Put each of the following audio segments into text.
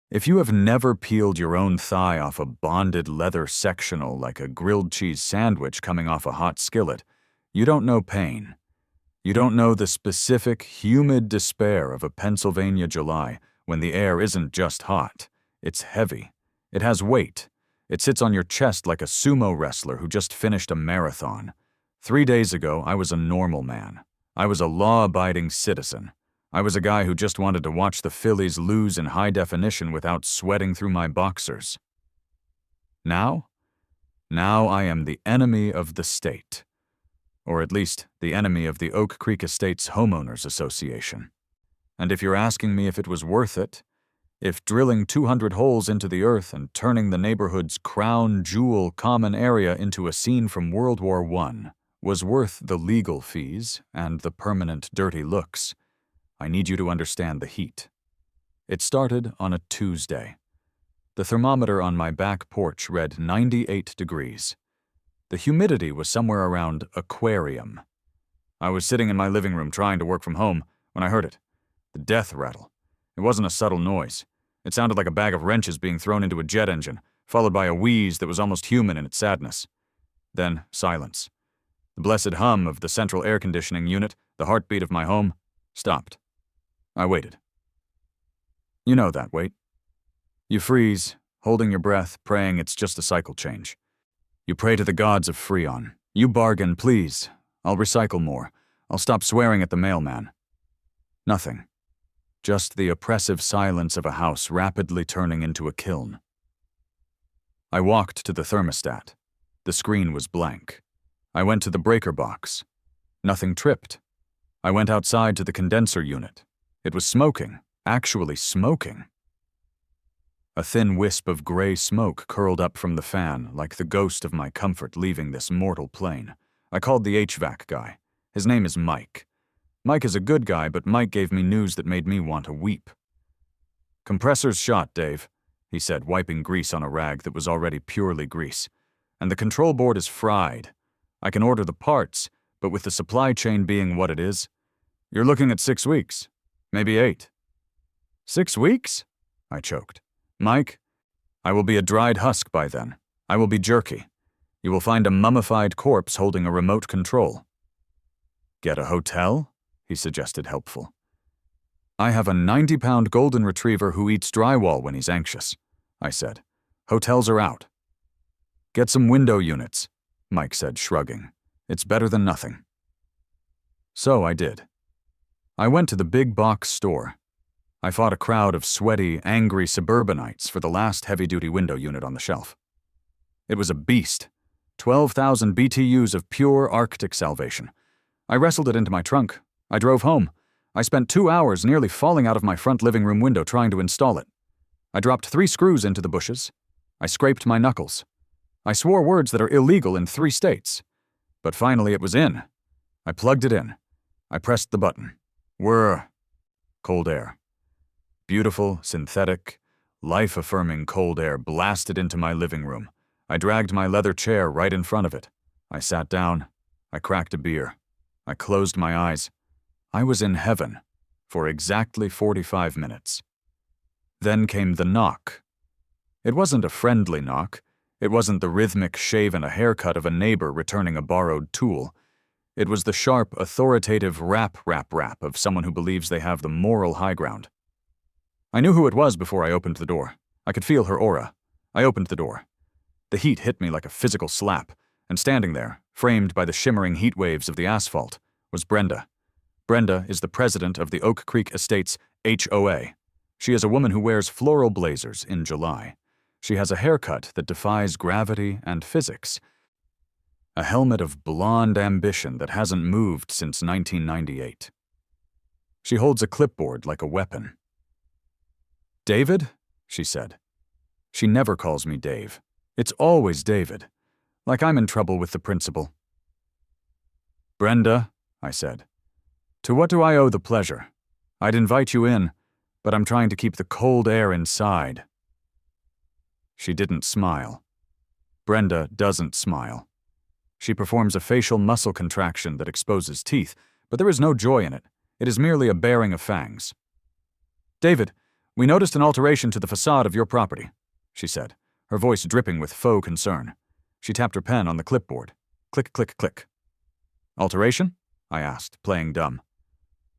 If you have never peeled your own thigh off a bonded leather sectional like a grilled cheese sandwich coming off a hot skillet, you don't know pain. You don't know the specific, humid despair of a Pennsylvania July when the air isn't just hot. It's heavy. It has weight. It sits on your chest like a sumo wrestler who just finished a marathon. 3 days ago, I was a normal man. I was a law-abiding citizen. I was a guy who just wanted to watch the Phillies lose in high definition without sweating through my boxers. Now I am the enemy of the state. Or at least the enemy of the Oak Creek Estates Homeowners Association. And if you're asking me if it was worth it, if drilling 200 holes into the earth and turning the neighborhood's crown jewel common area into a scene from World War I was worth the legal fees and the permanent dirty looks, I need you to understand the heat. It started on a Tuesday. The thermometer on my back porch read 98 degrees. The humidity was somewhere around aquarium. I was sitting in my living room trying to work from home when I heard it. The death rattle. It wasn't a subtle noise. It sounded like a bag of wrenches being thrown into a jet engine, followed by a wheeze that was almost human in its sadness. Then silence. The blessed hum of the central air conditioning unit, the heartbeat of my home, stopped. I waited. You know that wait. You freeze, holding your breath, praying it's just a cycle change. You pray to the gods of Freon. You bargain, please. I'll recycle more. I'll stop swearing at the mailman. Nothing. Just the oppressive silence of a house rapidly turning into a kiln. I walked to the thermostat. The screen was blank. I went to the breaker box. Nothing tripped. I went outside to the condenser unit. It was smoking, actually smoking. A thin wisp of gray smoke curled up from the fan, like the ghost of my comfort leaving this mortal plane. I called the HVAC guy. His name is Mike. Mike is a good guy, but Mike gave me news that made me want to weep. "Compressor's shot, Dave," he said, wiping grease on a rag that was already purely grease. "And the control board is fried. I can order the parts, but with the supply chain being what it is, you're looking at 6 weeks, maybe 8. 6 weeks? I choked. Mike, I will be a dried husk by then. I will be jerky. You will find a mummified corpse holding a remote control. Get a hotel? He suggested, helpful. I have a 90-pound golden retriever who eats drywall when he's anxious, I said. Hotels are out. Get some window units, Mike said, shrugging. It's better than nothing. So I did. I went to the big box store. I fought a crowd of sweaty, angry suburbanites for the last heavy-duty window unit on the shelf. It was a beast. 12,000 BTUs of pure Arctic salvation. I wrestled it into my trunk. I drove home. I spent 2 hours nearly falling out of my front living room window trying to install it. I dropped 3 screws into the bushes. I scraped my knuckles. I swore words that are illegal in 3 states. But finally it was in. I plugged it in. I pressed the button. Whirr. Cold air. Beautiful, synthetic, life-affirming cold air blasted into my living room. I dragged my leather chair right in front of it. I sat down. I cracked a beer. I closed my eyes. I was in heaven for exactly 45 minutes. Then came the knock. It wasn't a friendly knock. It wasn't the rhythmic shave and a haircut of a neighbor returning a borrowed tool. It was the sharp, authoritative rap of someone who believes they have the moral high ground. I knew who it was before I opened the door. I could feel her aura. I opened the door. The heat hit me like a physical slap, and standing there, framed by the shimmering heat waves of the asphalt, was Brenda. Brenda is the president of the Oak Creek Estates HOA. She is a woman who wears floral blazers in July. She has a haircut that defies gravity and physics. A helmet of blonde ambition that hasn't moved since 1998. She holds a clipboard like a weapon. David? She said. She never calls me Dave. It's always David. Like I'm in trouble with the principal. Brenda, I said. To what do I owe the pleasure? I'd invite you in, but I'm trying to keep the cold air inside. She didn't smile. Brenda doesn't smile. She performs a facial muscle contraction that exposes teeth, but there is no joy in it. It is merely a baring of fangs. David, "We noticed an alteration to the facade of your property," she said, her voice dripping with faux concern. She tapped her pen on the clipboard. Click, click, click. "Alteration?" I asked, playing dumb.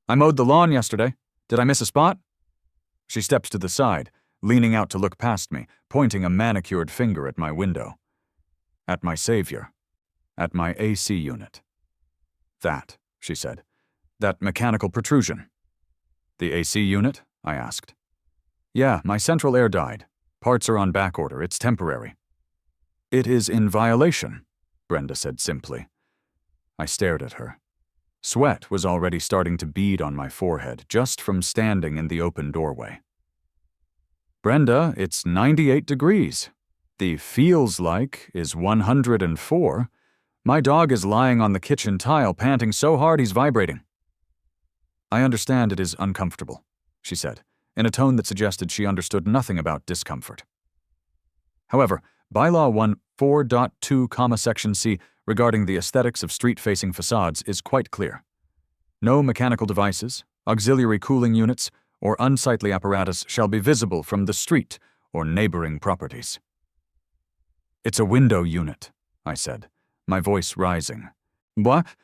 "I mowed the lawn yesterday. Did I miss a spot?" She stepped to the side, leaning out to look past me, pointing a manicured finger at my window. At my savior. At my AC unit. "That," she said. "That mechanical protrusion." "The AC unit?" I asked. "Yeah, my central air died. Parts are on back order. It's temporary." "It is in violation," Brenda said simply. I stared at her. Sweat was already starting to bead on my forehead just from standing in the open doorway. "Brenda, it's 98 degrees. The feels like is 104. My dog is lying on the kitchen tile, panting so hard he's vibrating." "I understand it is uncomfortable," she said, in a tone that suggested she understood nothing about discomfort. "However, Bylaw 1.4.2, section C regarding the aesthetics of street-facing facades is quite clear. No mechanical devices, auxiliary cooling units, or unsightly apparatus shall be visible from the street or neighboring properties." "It's a window unit," I said, my voice rising. "What?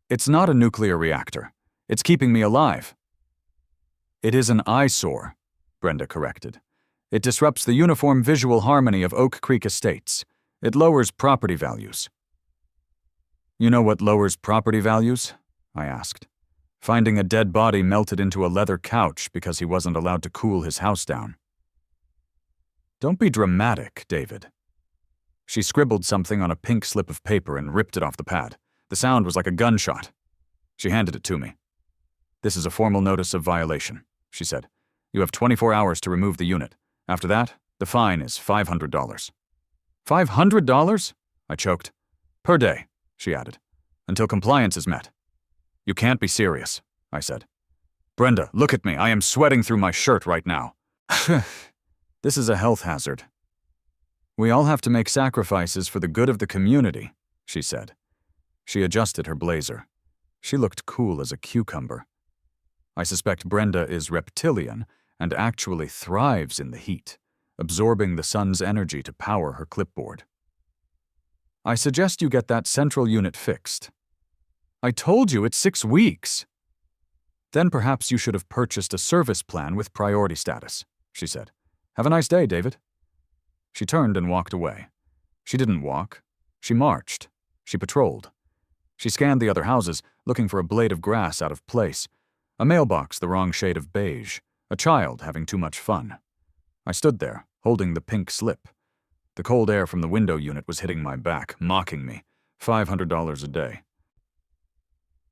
It's not a nuclear reactor. It's keeping me alive." "It is an eyesore," Brenda corrected. "It disrupts the uniform visual harmony of Oak Creek Estates. It lowers property values." "You know what lowers property values?" I asked. "Finding a dead body melted into a leather couch because he wasn't allowed to cool his house down." "Don't be dramatic, David." She scribbled something on a pink slip of paper and ripped it off the pad. The sound was like a gunshot. She handed it to me. "This is a formal notice of violation," she said. "You have 24 hours to remove the unit. After that, the fine is $500. $500? I choked. "Per day," she added, "until compliance is met." "You can't be serious," I said. "Brenda, look at me. I am sweating through my shirt right now." "This is a health hazard." "We all have to make sacrifices for the good of the community," she said. She adjusted her blazer. She looked cool as a cucumber. I suspect Brenda is reptilian and actually thrives in the heat, absorbing the sun's energy to power her clipboard. "I suggest you get that central unit fixed." "I told you it's 6 weeks." "Then perhaps you should have purchased a service plan with priority status," she said. "Have a nice day, David." She turned and walked away. She didn't walk. She marched. She patrolled. She scanned the other houses, looking for a blade of grass out of place, a mailbox the wrong shade of beige, a child having too much fun. I stood there, holding the pink slip. The cold air from the window unit was hitting my back, mocking me. $500 a day.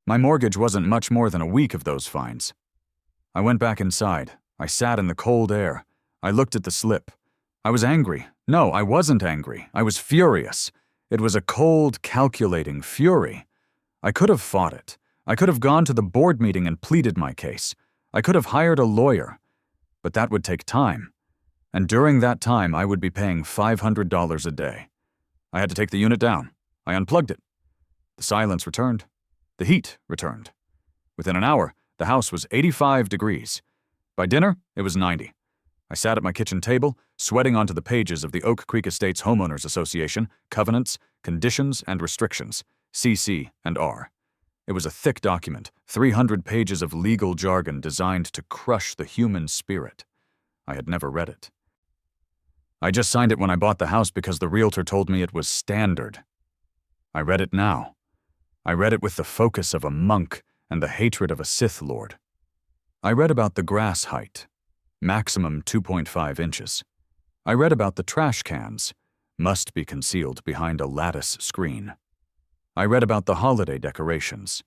My mortgage wasn't much more than a week of those fines. I went back inside. I sat in the cold air. I looked at the slip. I was angry. No, I wasn't angry. I was furious. It was a cold, calculating fury. I could have fought it. I could have gone to the board meeting and pleaded my case. I could have hired a lawyer. But that would take time. And during that time, I would be paying $500 a day. I had to take the unit down. I unplugged it. The silence returned. The heat returned. Within an hour, the house was 85 degrees. By dinner, it was 90. I sat at my kitchen table, sweating onto the pages of the Oak Creek Estates Homeowners Association, Covenants, Conditions, and Restrictions, CC and R. It was a thick document, 300 pages of legal jargon designed to crush the human spirit. I had never read it. I just signed it when I bought the house because the realtor told me it was standard. I read it now. I read it with the focus of a monk and the hatred of a Sith Lord. I read about the grass height, maximum 2.5 inches. I read about the trash cans, must be concealed behind a lattice screen. I read about the holiday decorations,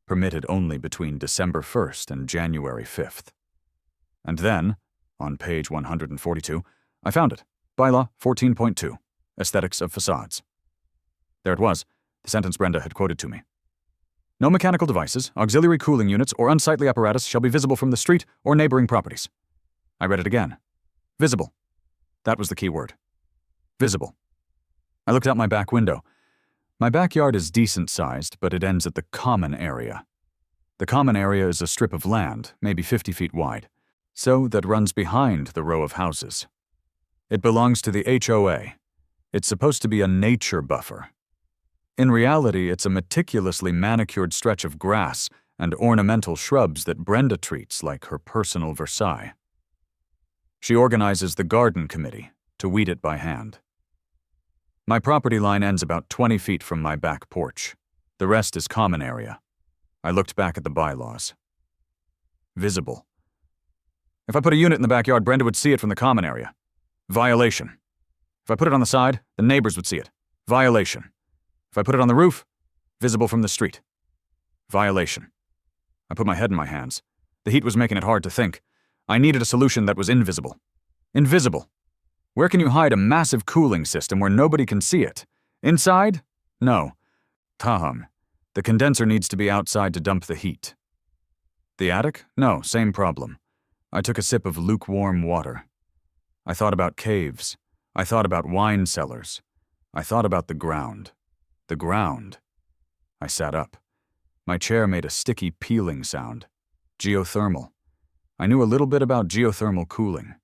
permitted only between December 1st and January 5th. And then, on page 142, I found it, Bylaw 14.2, Aesthetics of Facades. There it was, the sentence Brenda had quoted to me. "No mechanical devices, auxiliary cooling units, or unsightly apparatus shall be visible from the street or neighboring properties." I read it again. Visible. That was the key word. Visible. I looked out my back window. My backyard is decent-sized, but it ends at the common area. The common area is a strip of land, maybe 50 feet wide. so that runs behind the row of houses. It belongs to the HOA. It's supposed to be a nature buffer. In reality, it's a meticulously manicured stretch of grass and ornamental shrubs that Brenda treats like her personal Versailles. She organizes the garden committee to weed it by hand. My property line ends about 20 feet from my back porch. The rest is common area. I looked back at the bylaws. Visible. If I put a unit in the backyard, Brenda would see it from the common area. Violation. If I put it on the side, the neighbors would see it. Violation. If I put it on the roof, visible from the street. Violation. I put my head in my hands. The heat was making it hard to think. I needed a solution that was invisible. Invisible. Where can you hide a massive cooling system where nobody can see it? Inside? No. Tahum. The condenser needs to be outside to dump the heat. The attic? No, same problem. I took a sip of lukewarm water. I thought about caves. I thought about wine cellars. I thought about the ground. The ground. I sat up. My chair made a sticky peeling sound. Geothermal. I knew a little bit about geothermal cooling.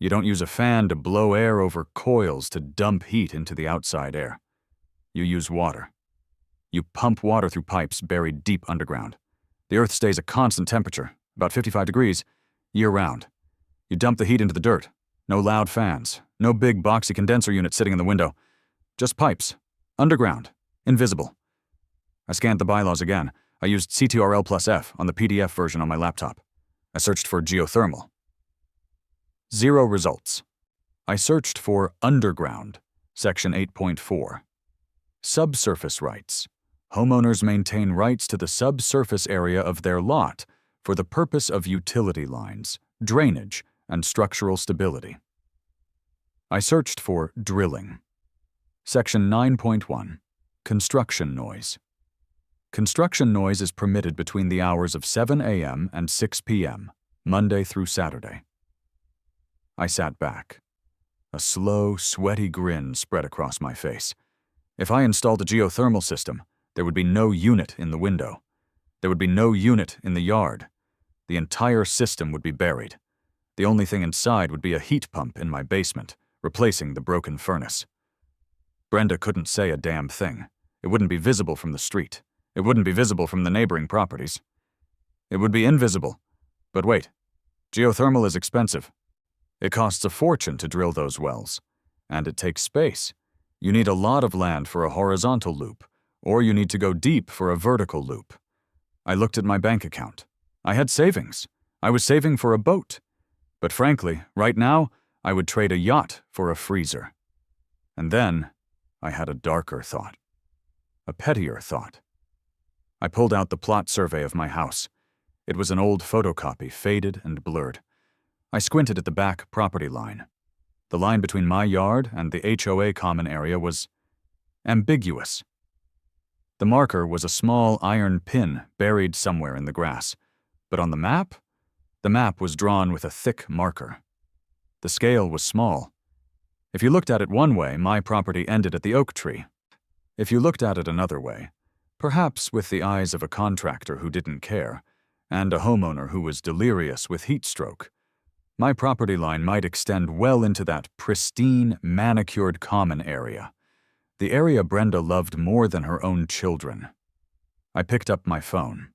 You don't use a fan to blow air over coils to dump heat into the outside air. You use water. You pump water through pipes buried deep underground. The earth stays at constant temperature, about 55 degrees, year-round. You dump the heat into the dirt. No loud fans. No big boxy condenser unit sitting in the window. Just pipes. Underground. Invisible. I scanned the bylaws again. I used CTRL+F on the PDF version on my laptop. I searched for geothermal. 0 results. I searched for underground, section 8.4. Subsurface rights. Homeowners maintain rights to the subsurface area of their lot for the purpose of utility lines, drainage, and structural stability. I searched for drilling. Section 9.1. Construction noise. Construction noise is permitted between the hours of 7 a.m. and 6 p.m., Monday through Saturday. I sat back. A slow, sweaty grin spread across my face. If I installed a geothermal system, there would be no unit in the window. There would be no unit in the yard. The entire system would be buried. The only thing inside would be a heat pump in my basement, replacing the broken furnace. Brenda couldn't say a damn thing. It wouldn't be visible from the street. It wouldn't be visible from the neighboring properties. It would be invisible. But wait, geothermal is expensive. It costs a fortune to drill those wells. And it takes space. You need a lot of land for a horizontal loop, or you need to go deep for a vertical loop. I looked at my bank account. I had savings. I was saving for a boat. But frankly, right now, I would trade a yacht for a freezer. And then, I had a darker thought. A pettier thought. I pulled out the plot survey of my house. It was an old photocopy, faded and blurred. I squinted at the back property line. The line between my yard and the HOA common area was ambiguous. The marker was a small iron pin buried somewhere in the grass. But on the map was drawn with a thick marker. The scale was small. If you looked at it one way, my property ended at the oak tree. If you looked at it another way, perhaps with the eyes of a contractor who didn't care, and a homeowner who was delirious with heat stroke, my property line might extend well into that pristine, manicured common area, the area Brenda loved more than her own children. I picked up my phone.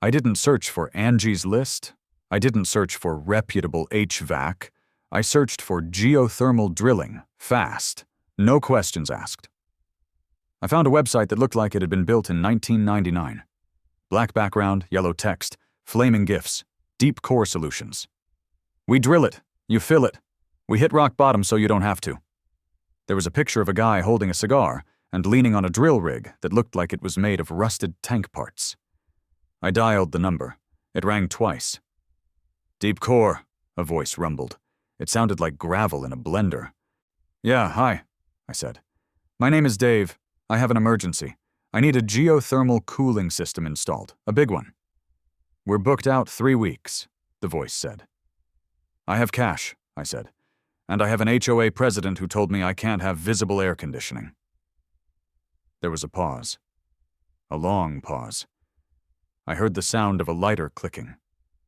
I didn't search for Angie's List. I didn't search for reputable HVAC. I searched for geothermal drilling, fast, no questions asked. I found a website that looked like it had been built in 1999. Black background, yellow text, flaming GIFs, deep core solutions. We drill it, you fill it. We hit rock bottom so you don't have to. There was a picture of a guy holding a cigar and leaning on a drill rig that looked like it was made of rusted tank parts. I dialed the number. It rang twice. Deep core, a voice rumbled. It sounded like gravel in a blender. Yeah, hi, I said. My name is Dave. I have an emergency. I need a geothermal cooling system installed, a big one. We're booked out 3 weeks, the voice said. I have cash, I said, and I have an HOA president who told me I can't have visible air conditioning. There was a pause. A long pause. I heard the sound of a lighter clicking,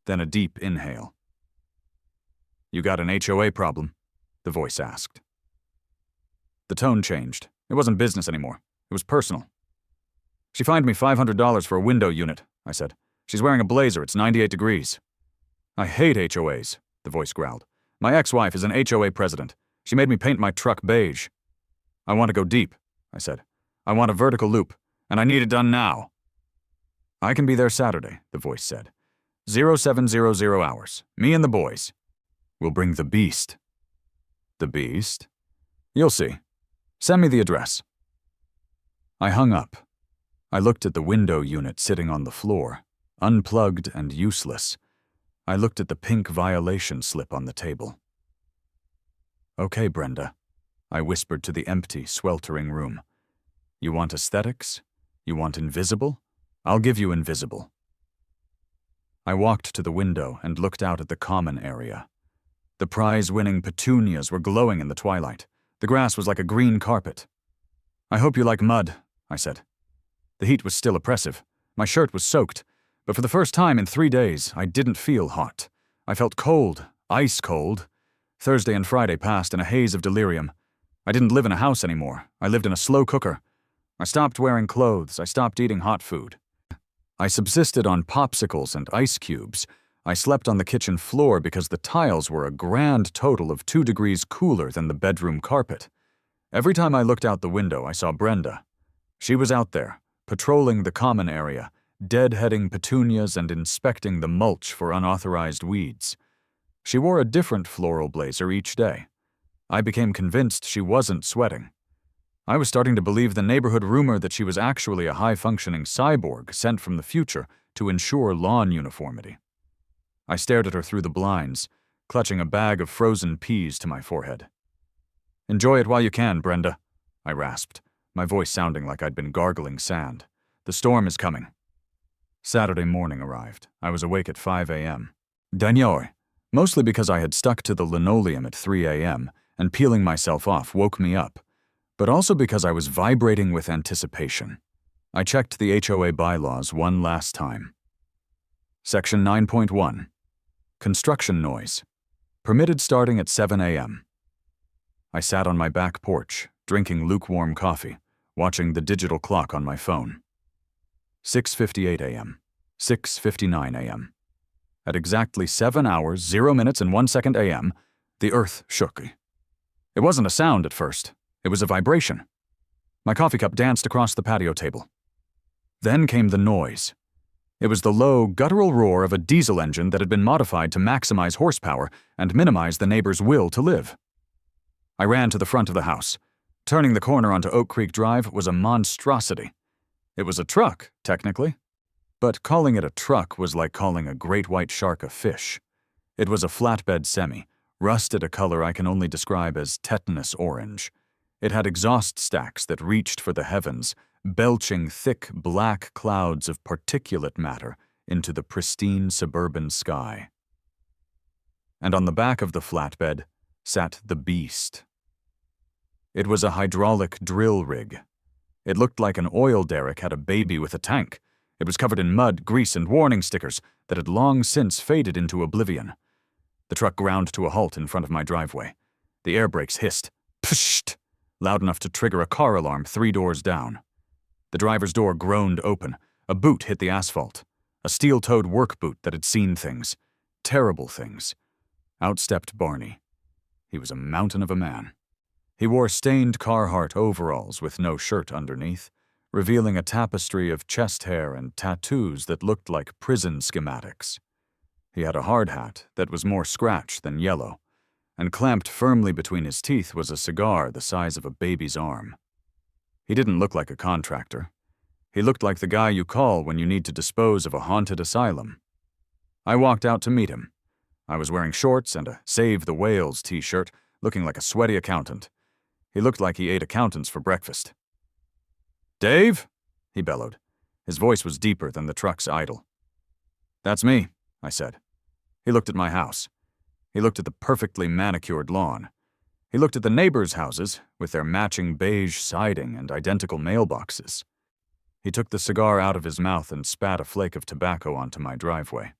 then a deep inhale. You got an HOA problem? The voice asked. The tone changed. It wasn't business anymore. It was personal. She fined me $500 for a window unit, I said. She's wearing a blazer. It's 98 degrees. I hate HOAs, the voice growled. My ex-wife is an HOA president. She made me paint my truck beige. I want to go deep, I said. I want a vertical loop, and I need it done now. I can be there Saturday, the voice said. 0700 hours. Me and the boys. We'll bring the beast. The beast? You'll see. Send me the address. I hung up. I looked at the window unit sitting on the floor, unplugged and useless. I looked at the pink violation slip on the table. Okay, Brenda, I whispered to the empty, sweltering room. You want aesthetics? You want invisible? I'll give you invisible. I walked to the window and looked out at the common area. The prize-winning petunias were glowing in the twilight. The grass was like a green carpet. I hope you like mud, I said. The heat was still oppressive. My shirt was soaked, but for the first time in 3 days, I didn't feel hot. I felt cold, ice cold. Thursday and Friday passed in a haze of delirium. I didn't live in a house anymore. I lived in a slow cooker. I stopped wearing clothes. I stopped eating hot food. I subsisted on popsicles and ice cubes. I slept on the kitchen floor because the tiles were a grand total of 2 degrees cooler than the bedroom carpet. Every time I looked out the window, I saw Brenda. She was out there, patrolling the common area, deadheading petunias and inspecting the mulch for unauthorized weeds. She wore a different floral blazer each day. I became convinced she wasn't sweating. I was starting to believe the neighborhood rumor that she was actually a high-functioning cyborg sent from the future to ensure lawn uniformity. I stared at her through the blinds, clutching a bag of frozen peas to my forehead. Enjoy it while you can, Brenda, I rasped, my voice sounding like I'd been gargling sand. The storm is coming. Saturday morning arrived. I was awake at 5 a.m. D'ailleurs, mostly because I had stuck to the linoleum at 3 a.m. and peeling myself off woke me up, but also because I was vibrating with anticipation. I checked the HOA bylaws one last time. Section 9.1. Construction noise. Permitted starting at 7 a.m. I sat on my back porch, drinking lukewarm coffee, watching the digital clock on my phone. 6:58 a.m. 6:59 a.m. At exactly 7 hours, 0 minutes, and 1 second a.m., the earth shook. It wasn't a sound at first. It was a vibration. My coffee cup danced across the patio table. Then came the noise. It was the low, guttural roar of a diesel engine that had been modified to maximize horsepower and minimize the neighbor's will to live. I ran to the front of the house. Turning the corner onto Oak Creek Drive was a monstrosity. It was a truck, technically. But calling it a truck was like calling a great white shark a fish. It was a flatbed semi, rusted a color I can only describe as tetanus orange. It had exhaust stacks that reached for the heavens, belching thick black clouds of particulate matter into the pristine suburban sky. And on the back of the flatbed sat the beast. It was a hydraulic drill rig. It looked like an oil derrick had a baby with a tank. It was covered in mud, grease, and warning stickers that had long since faded into oblivion. The truck ground to a halt in front of my driveway. The air brakes hissed, psht, loud enough to trigger a car alarm 3 doors down. The driver's door groaned open. A boot hit the asphalt. A steel-toed work boot that had seen things. Terrible things. Out stepped Barney. He was a mountain of a man. He wore stained Carhartt overalls with no shirt underneath, revealing a tapestry of chest hair and tattoos that looked like prison schematics. He had a hard hat that was more scratch than yellow, and clamped firmly between his teeth was a cigar the size of a baby's arm. He didn't look like a contractor. He looked like the guy you call when you need to dispose of a haunted asylum. I walked out to meet him. I was wearing shorts and a Save the Whales t-shirt, looking like a sweaty accountant. He looked like he ate accountants for breakfast. "Dave?" he bellowed. His voice was deeper than the truck's idle. "That's me," I said. He looked at my house. He looked at the perfectly manicured lawn. He looked at the neighbors' houses, with their matching beige siding and identical mailboxes. He took the cigar out of his mouth and spat a flake of tobacco onto my driveway.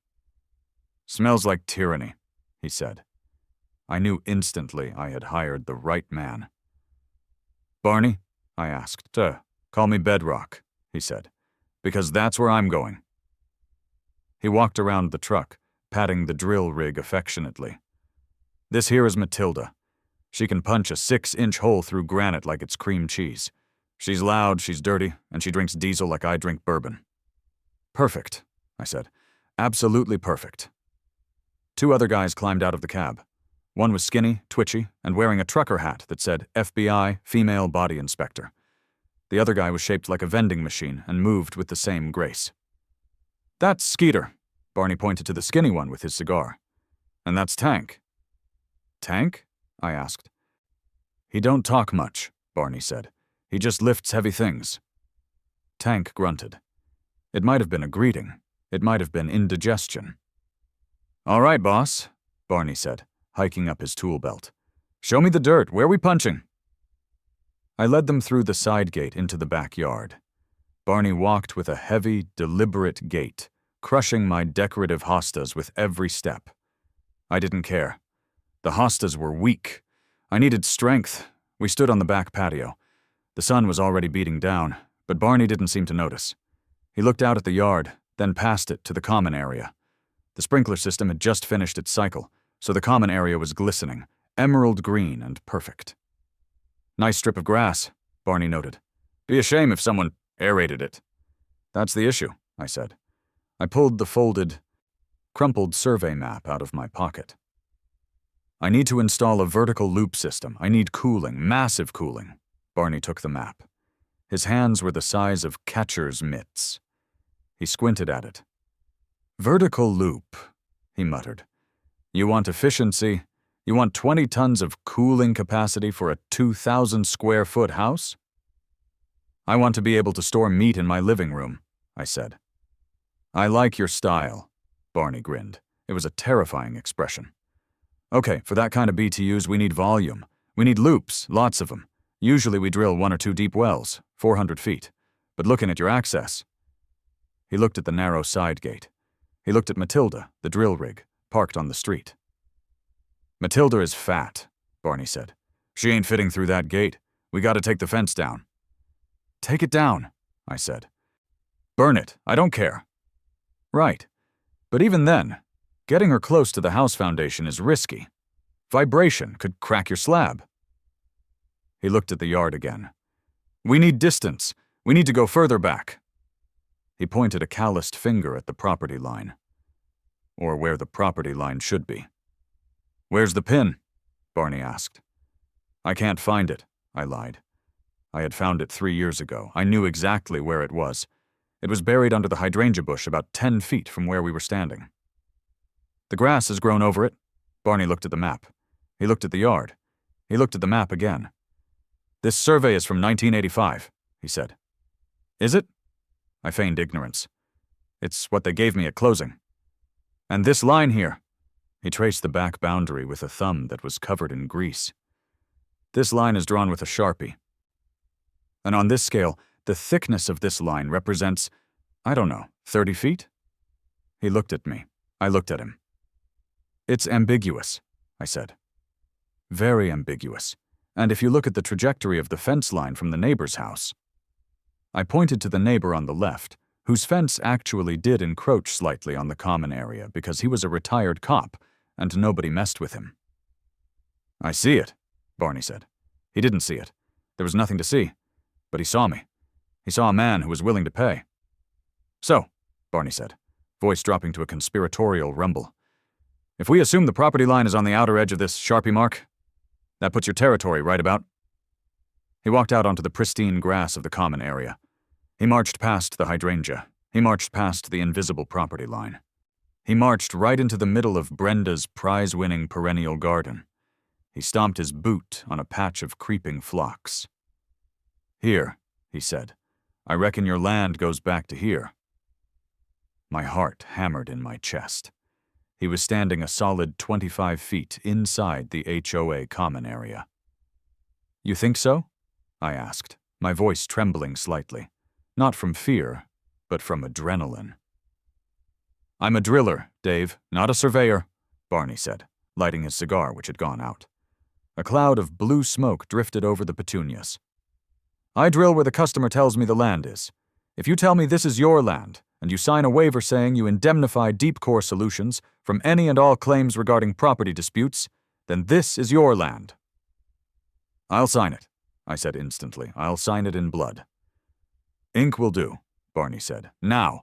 "Smells like tyranny," he said. I knew instantly I had hired the right man. "Barney?" I asked. Call me Bedrock," he said, "because that's where I'm going." He walked around the truck, patting the drill rig affectionately. "This here is Matilda. She can punch a 6-inch hole through granite like it's cream cheese. She's loud, she's dirty, and she drinks diesel like I drink bourbon." "Perfect," I said. "Absolutely perfect." 2 other guys climbed out of the cab. One was skinny, twitchy, and wearing a trucker hat that said FBI, Female Body Inspector. The other guy was shaped like a vending machine and moved with the same grace. "That's Skeeter," Barney pointed to the skinny one with his cigar. "And that's Tank." "Tank?" I asked. "He don't talk much," Barney said. "He just lifts heavy things." Tank grunted. It might have been a greeting. It might have been indigestion. "All right, boss," Barney said, hiking up his tool belt. "Show me the dirt. Where are we punching?" I led them through the side gate into the backyard. Barney walked with a heavy, deliberate gait, crushing my decorative hostas with every step. I didn't care. The hostas were weak. I needed strength. We stood on the back patio. The sun was already beating down, but Barney didn't seem to notice. He looked out at the yard, then past it to the common area. The sprinkler system had just finished its cycle, so the common area was glistening, emerald green and perfect. "Nice strip of grass," Barney noted. "Be a shame if someone aerated it." "That's the issue," I said. I pulled the folded, crumpled survey map out of my pocket. "I need to install a vertical loop system. I need cooling, massive cooling." Barney took the map. His hands were the size of catcher's mitts. He squinted at it. "Vertical loop," he muttered. "You want efficiency? You want 20 tons of cooling capacity for a 2,000 square foot house?" "I want to be able to store meat in my living room," I said. "I like your style," Barney grinned. It was a terrifying expression. "Okay, for that kind of BTUs, we need volume. We need loops, lots of them. Usually we drill 1 or 2 deep wells, 400 feet. But looking at your access..." He looked at the narrow side gate. He looked at Matilda, the drill rig, parked on the street. "Matilda is fat," Barney said. "She ain't fitting through that gate. We gotta take the fence down." "Take it down," I said. "Burn it, I don't care." "Right. But even then, getting her close to the house foundation is risky. Vibration could crack your slab." He looked at the yard again. "We need distance. We need to go further back." He pointed a calloused finger at the property line. Or where the property line should be. "Where's the pin?" Barney asked. "I can't find it," I lied. I had found it 3 years ago. I knew exactly where it was. It was buried under the hydrangea bush about 10 feet from where we were standing. "The grass has grown over it." Barney looked at the map. He looked at the yard. He looked at the map again. "This survey is from 1985, he said. "Is it?" I feigned ignorance. "It's what they gave me at closing." "And this line here." He traced the back boundary with a thumb that was covered in grease. "This line is drawn with a Sharpie. And on this scale, the thickness of this line represents, I don't know, 30 feet?" He looked at me. I looked at him. "It's ambiguous," I said. "Very ambiguous. And if you look at the trajectory of the fence line from the neighbor's house..." I pointed to the neighbor on the left, whose fence actually did encroach slightly on the common area because he was a retired cop, and nobody messed with him. "I see it," Barney said. He didn't see it. There was nothing to see. But he saw me. He saw a man who was willing to pay. "So," Barney said, voice dropping to a conspiratorial rumble, "if we assume the property line is on the outer edge of this Sharpie mark, that puts your territory right about..." He walked out onto the pristine grass of the common area. He marched past the hydrangea. He marched past the invisible property line. He marched right into the middle of Brenda's prize-winning perennial garden. He stomped his boot on a patch of creeping phlox. "Here," he said. "I reckon your land goes back to here." My heart hammered in my chest. He was standing a solid 25 feet inside the HOA common area. "You think so?" I asked, my voice trembling slightly, not from fear, but from adrenaline. "I'm a driller, Dave, not a surveyor," Barney said. lighting his cigar, which had gone out. A cloud of blue smoke drifted over the petunias. I drill where the customer tells me the land is. If you tell me this is your land, and you sign a waiver saying you indemnify Deep Core Solutions from any and all claims regarding property disputes, then this is your land. I'll sign it, I said instantly. I'll sign it in blood. Ink will do, Barney said. Now,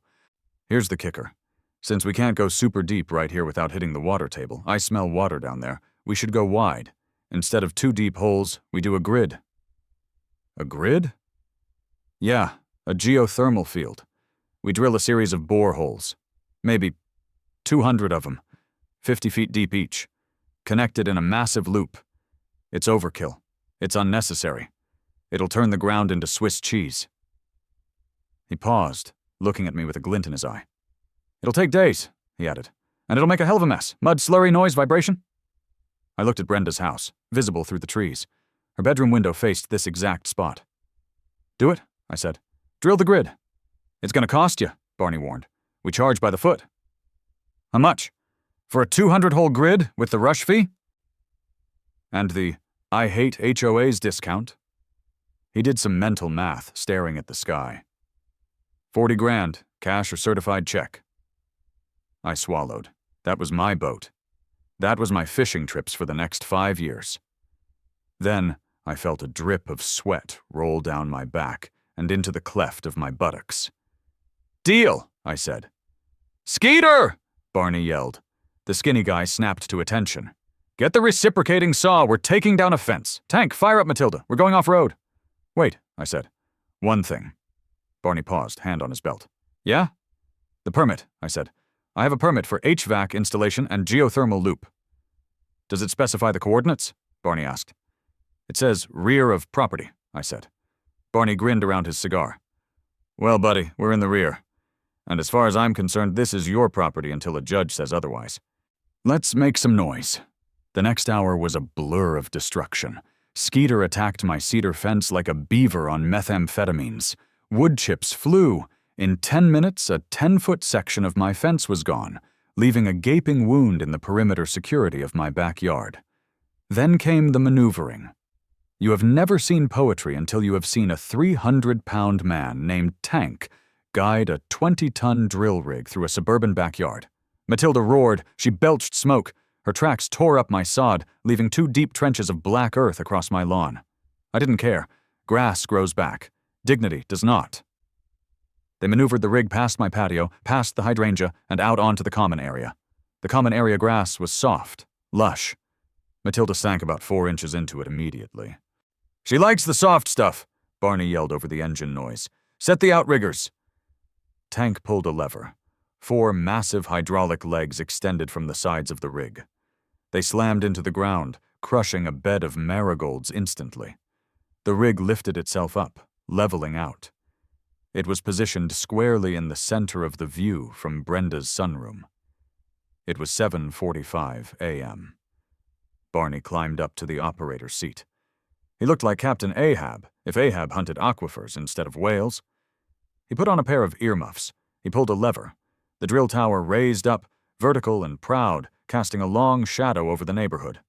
here's the kicker. Since we can't go super deep right here without hitting the water table, I smell water down there, we should go wide. Instead of 2 deep holes, we do a grid. A grid? Yeah, a geothermal field. We drill a series of boreholes. Maybe 200 of them, 50 feet deep each, connected in a massive loop. It's overkill. It's unnecessary. It'll turn the ground into Swiss cheese. He paused, looking at me with a glint in his eye. It'll take days, he added, and it'll make a hell of a mess. Mud, slurry, noise, vibration. I looked at Brenda's house, visible through the trees. Her bedroom window faced this exact spot. Do it, I said. Drill the grid. It's gonna cost you, Barney warned. We charge by the foot. How much? For a 200-hole grid with the rush fee? And the I hate HOAs discount? He did some mental math, staring at the sky. 40 grand, cash or certified check. I swallowed. That was my boat. That was my fishing trips for the next 5 years. Then I felt a drip of sweat roll down my back and into the cleft of my buttocks. Deal, I said. Skeeter! Barney yelled. The skinny guy snapped to attention. Get the reciprocating saw, we're taking down a fence. Tank, fire up Matilda, we're going off-road. Wait, I said. One thing. Barney paused, hand on his belt. Yeah? The permit, I said. I have a permit for HVAC installation and geothermal loop. Does it specify the coordinates? Barney asked. It says rear of property, I said. Barney grinned around his cigar. Well, buddy, we're in the rear. And as far as I'm concerned, this is your property until a judge says otherwise. Let's make some noise. The next hour was a blur of destruction. Skeeter attacked my cedar fence like a beaver on methamphetamines. Wood chips flew. In 10 minutes, a 10-foot section of my fence was gone, leaving a gaping wound in the perimeter security of my backyard. Then came the maneuvering. You have never seen poetry until you have seen a 300-pound man named Tank guide a 20-ton drill rig through a suburban backyard. Matilda roared, she belched smoke. Her tracks tore up my sod, leaving 2 deep trenches of black earth across my lawn. I didn't care. Grass grows back. Dignity does not. They maneuvered the rig past my patio, past the hydrangea, and out onto the common area. The common area grass was soft, lush. Matilda sank about 4 inches into it immediately. She likes the soft stuff, Barney yelled over the engine noise. Set the outriggers. Tank pulled a lever. 4 massive hydraulic legs extended from the sides of the rig. They slammed into the ground, crushing a bed of marigolds instantly. The rig lifted itself up, leveling out. It was positioned squarely in the center of the view from Brenda's sunroom. It was 7:45 a.m. Barney climbed up to the operator's seat. He looked like Captain Ahab, if Ahab hunted aquifers instead of whales. He put on a pair of earmuffs. He pulled a lever. The drill tower raised up, vertical and proud, casting a long shadow over the neighborhood.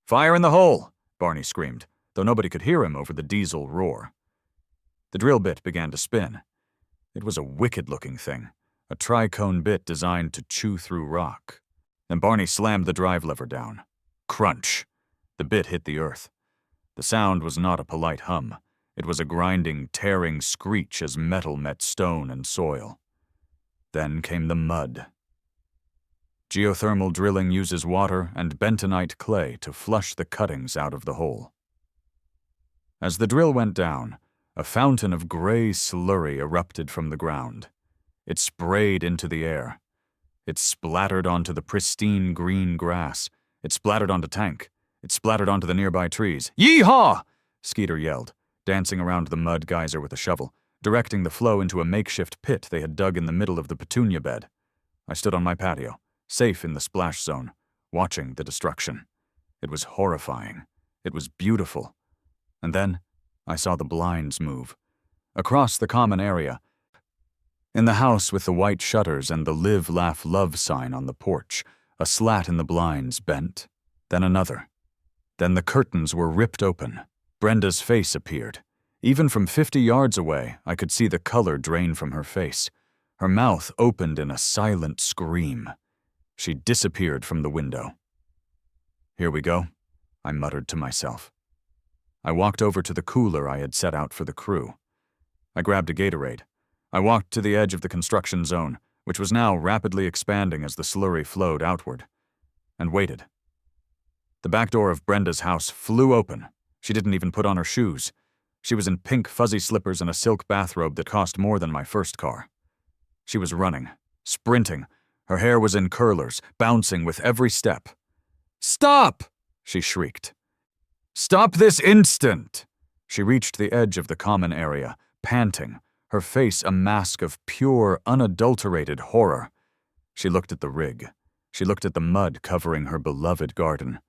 Fire in the hole, Barney screamed, though nobody could hear him over the diesel roar. The drill bit began to spin. It was a wicked-looking thing, a tricone bit designed to chew through rock. Then Barney slammed the drive lever down. Crunch! The bit hit the earth. The sound was not a polite hum. It was a grinding, tearing screech as metal met stone and soil. Then came the mud. Geothermal drilling uses water and bentonite clay to flush the cuttings out of the hole. As the drill went down, a fountain of gray slurry erupted from the ground. It sprayed into the air. It splattered onto the pristine green grass. It splattered onto Tank. It splattered onto the nearby trees. Yee-haw! Skeeter yelled, dancing around the mud geyser with a shovel, directing the flow into a makeshift pit they had dug in the middle of the petunia bed. I stood on my patio, safe in the splash zone, watching the destruction. It was horrifying. It was beautiful. And then I saw the blinds move. Across the common area, in the house with the white shutters and the Live, Laugh, Love sign on the porch, A slat in the blinds bent, then another. Then the curtains were ripped open. Brenda's face appeared. Even from 50 yards away, I could see the color drain from her face. Her mouth opened in a silent scream. She disappeared from the window. "Here we go," I muttered to myself. I walked over to the cooler I had set out for the crew. I grabbed a Gatorade. I walked to the edge of the construction zone, which was now rapidly expanding as the slurry flowed outward, and waited. The back door of Brenda's house flew open. She didn't even put on her shoes. She was in pink fuzzy slippers and a silk bathrobe that cost more than my first car. She was running, sprinting. Her hair was in curlers, bouncing with every step. "Stop!" she shrieked. "Stop this instant!" She reached the edge of the common area, panting, her face a mask of pure, unadulterated horror. She looked at the rig. She looked at the mud covering her beloved garden.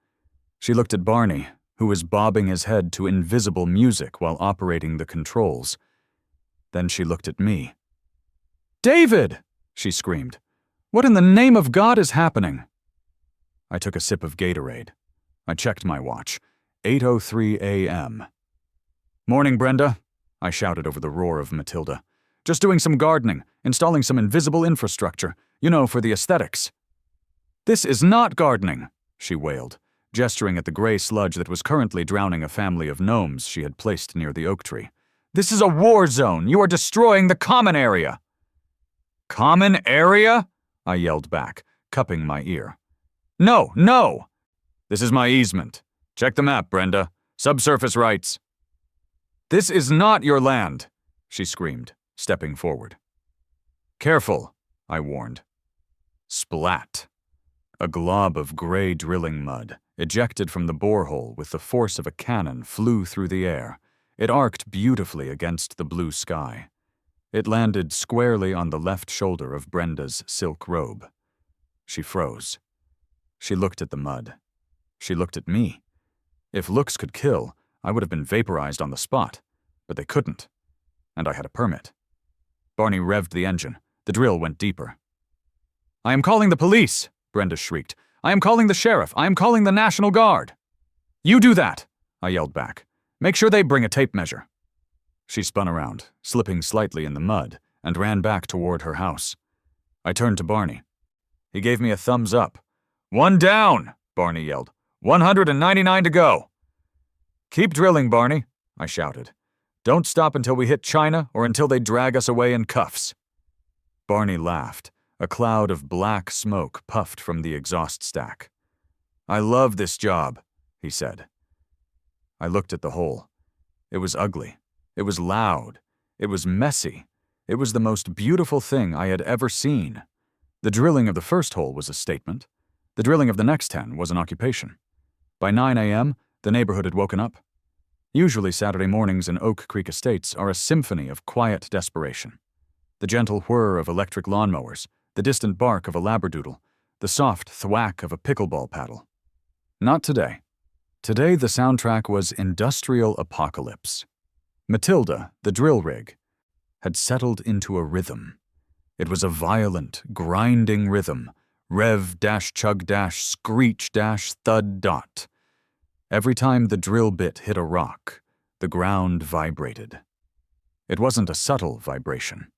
She looked at Barney, who was bobbing his head to invisible music while operating the controls. Then she looked at me. "David!" she screamed. "What in the name of God is happening?" I took a sip of Gatorade. I checked my watch. 8:03 a.m. "Morning, Brenda," I shouted over the roar of Matilda. "Just doing some gardening, installing some invisible infrastructure, for the aesthetics." "This is not gardening," she wailed, gesturing at the gray sludge that was currently drowning a family of gnomes she had placed near the oak tree. "This is a war zone. You are destroying the common area." "Common area?" I yelled back, cupping my ear. "No, no! This is my easement. Check the map, Brenda. Subsurface rights." "This is not your land," she screamed, stepping forward. "Careful," I warned. Splat. A glob of gray drilling mud, ejected from the borehole with the force of a cannon, flew through the air. It arced beautifully against the blue sky. It landed squarely on the left shoulder of Brenda's silk robe. She froze. She looked at the mud. She looked at me. If looks could kill, I would have been vaporized on the spot, but they couldn't. And I had a permit. Barney revved the engine. The drill went deeper. "I am calling the police!" Brenda shrieked. "I am calling the sheriff! I am calling the National Guard!" "You do that!" I yelled back. "Make sure they bring a tape measure." She spun around, slipping slightly in the mud, and ran back toward her house. I turned to Barney. He gave me a thumbs up. "One down!" Barney yelled. 199 to go. "Keep drilling, Barney," I shouted. "Don't stop until we hit China or until they drag us away in cuffs." Barney laughed. A cloud of black smoke puffed from the exhaust stack. "I love this job," he said. I looked at the hole. It was ugly. It was loud. It was messy. It was the most beautiful thing I had ever seen. The drilling of the first hole was a statement. The drilling of the next 10 was an occupation. By 9 a.m., the neighborhood had woken up. Usually Saturday mornings in Oak Creek Estates are a symphony of quiet desperation. The gentle whir of electric lawnmowers, the distant bark of a labradoodle, the soft thwack of a pickleball paddle. Not today. Today the soundtrack was industrial apocalypse. Matilda, the drill rig, had settled into a rhythm. It was a violent, grinding rhythm. Rev-chug-screech-thud-dot. Every time the drill bit hit a rock, the ground vibrated. It wasn't a subtle vibration.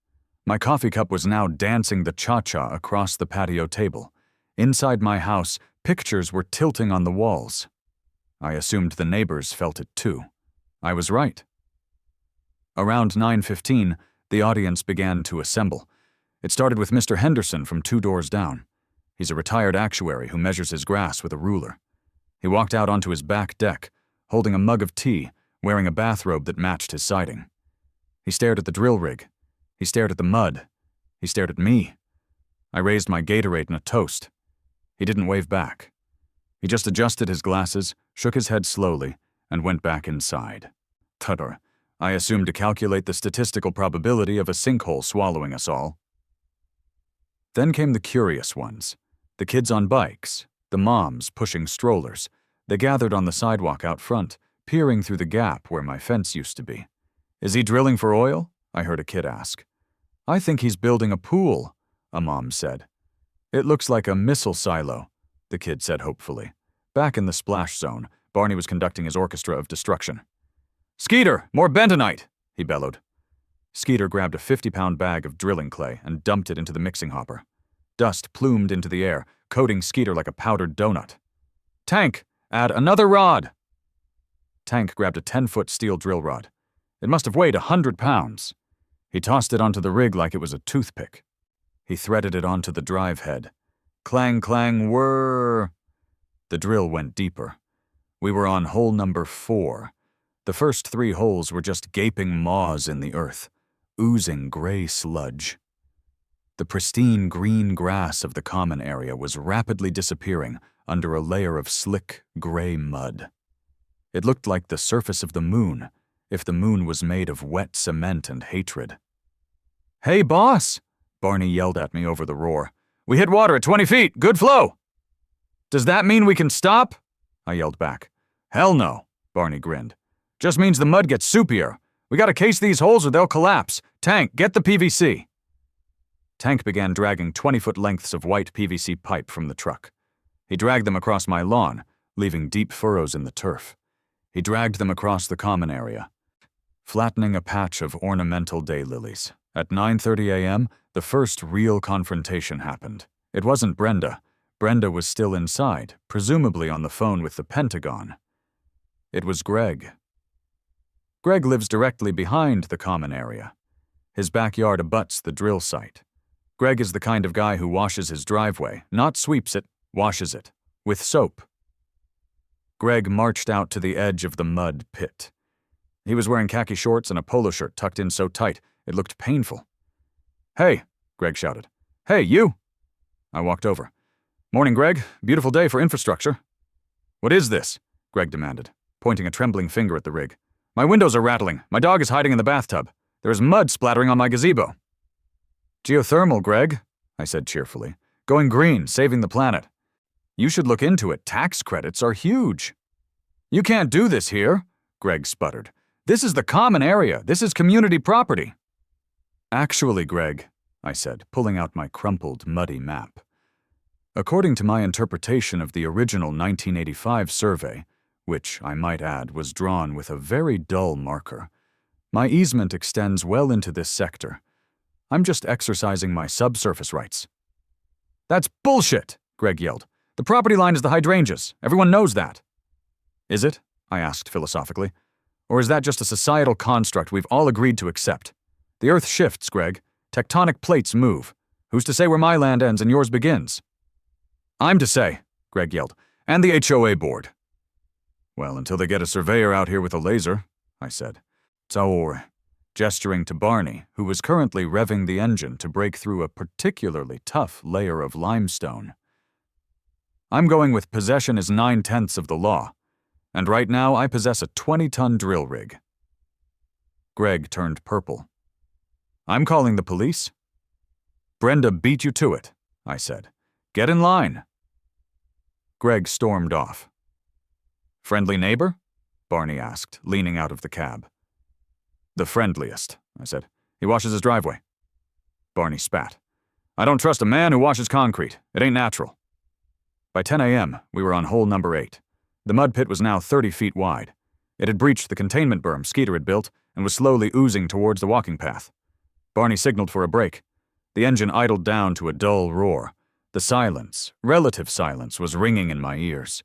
My coffee cup was now dancing the cha-cha across the patio table. Inside my house, pictures were tilting on the walls. I assumed the neighbors felt it too. I was right. Around 9:15, the audience began to assemble. It started with Mr. Henderson from 2 doors down. He's a retired actuary who measures his grass with a ruler. He walked out onto his back deck, holding a mug of tea, wearing a bathrobe that matched his siding. He stared at the drill rig. He stared at the mud. He stared at me. I raised my Gatorade in a toast. He didn't wave back. He just adjusted his glasses, shook his head slowly, and went back inside. Tutter. I assumed to calculate the statistical probability of a sinkhole swallowing us all. Then came the curious ones. The kids on bikes, the moms pushing strollers. They gathered on the sidewalk out front, peering through the gap where my fence used to be. "Is he drilling for oil?" I heard a kid ask. "I think he's building a pool," a mom said. "It looks like a missile silo," the kid said hopefully. Back in the splash zone, Barney was conducting his orchestra of destruction. "Skeeter, more bentonite!" he bellowed. Skeeter grabbed a 50-pound bag of drilling clay and dumped it into the mixing hopper. Dust plumed into the air, coating Skeeter like a powdered donut. "Tank, add another rod!" Tank grabbed a 10-foot steel drill rod. It must have weighed 100 pounds. He tossed it onto the rig like it was a toothpick. He threaded it onto the drive head. Clang, clang, whirr. The drill went deeper. We were on hole number 4. The first 3 holes were just gaping maws in the earth, oozing gray sludge. The pristine green grass of the common area was rapidly disappearing under a layer of slick, gray mud. It looked like the surface of the moon, if the moon was made of wet cement and hatred. "Hey, boss!" Barney yelled at me over the roar. "We hit water at 20 feet! Good flow!" "Does that mean we can stop?" I yelled back. "Hell no," Barney grinned. "Just means the mud gets soupier. We gotta case these holes or they'll collapse. Tank, get the PVC." Tank began dragging 20-foot lengths of white PVC pipe from the truck. He dragged them across my lawn, leaving deep furrows in the turf. He dragged them across the common area, flattening a patch of ornamental daylilies. At 9:30 a.m., the first real confrontation happened. It wasn't Brenda. Brenda was still inside, presumably on the phone with the Pentagon. It was Greg. Greg lives directly behind the common area. His backyard abuts the drill site. Greg is the kind of guy who washes his driveway, not sweeps it, washes it, with soap. Greg marched out to the edge of the mud pit. He was wearing khaki shorts and a polo shirt tucked in so tight it looked painful. "Hey," Greg shouted. "Hey, you!" I walked over. "Morning, Greg. Beautiful day for infrastructure." "What is this?" Greg demanded, pointing a trembling finger at the rig. "My windows are rattling. My dog is hiding in the bathtub. There is mud splattering on my gazebo." "Geothermal, Greg," I said cheerfully. "Going green, saving the planet. You should look into it. Tax credits are huge." "You can't do this here," Greg sputtered. "This is the common area. This is community property." "Actually, Greg," I said, pulling out my crumpled, muddy map. "According to my interpretation of the original 1985 survey, which, I might add, was drawn with a very dull marker, my easement extends well into this sector. I'm just exercising my subsurface rights." "That's bullshit," Greg yelled. "The property line is the hydrangeas. Everyone knows that." "Is it?" I asked philosophically. "Or is that just a societal construct we've all agreed to accept? The earth shifts, Greg. Tectonic plates move. Who's to say where my land ends and yours begins?" "I'm to say," Greg yelled, "and the HOA board." "Well, until they get a surveyor out here with a laser," I said. "Taor," gesturing to Barney, who was currently revving the engine to break through a particularly tough layer of limestone. "I'm going with possession is 9/10 of the law, and right now I possess a 20-ton drill rig." Greg turned purple. "I'm calling the police." "Brenda beat you to it," I said. "Get in line." Greg stormed off. "Friendly neighbor?" Barney asked, leaning out of the cab. "The friendliest," I said. "He washes his driveway." Barney spat. "I don't trust a man who washes concrete. It ain't natural." By 10 a.m., we were on hole number 8. The mud pit was now 30 feet wide. It had breached the containment berm Skeeter had built and was slowly oozing towards the walking path. Barney signaled for a break. The engine idled down to a dull roar. The silence, relative silence, was ringing in my ears.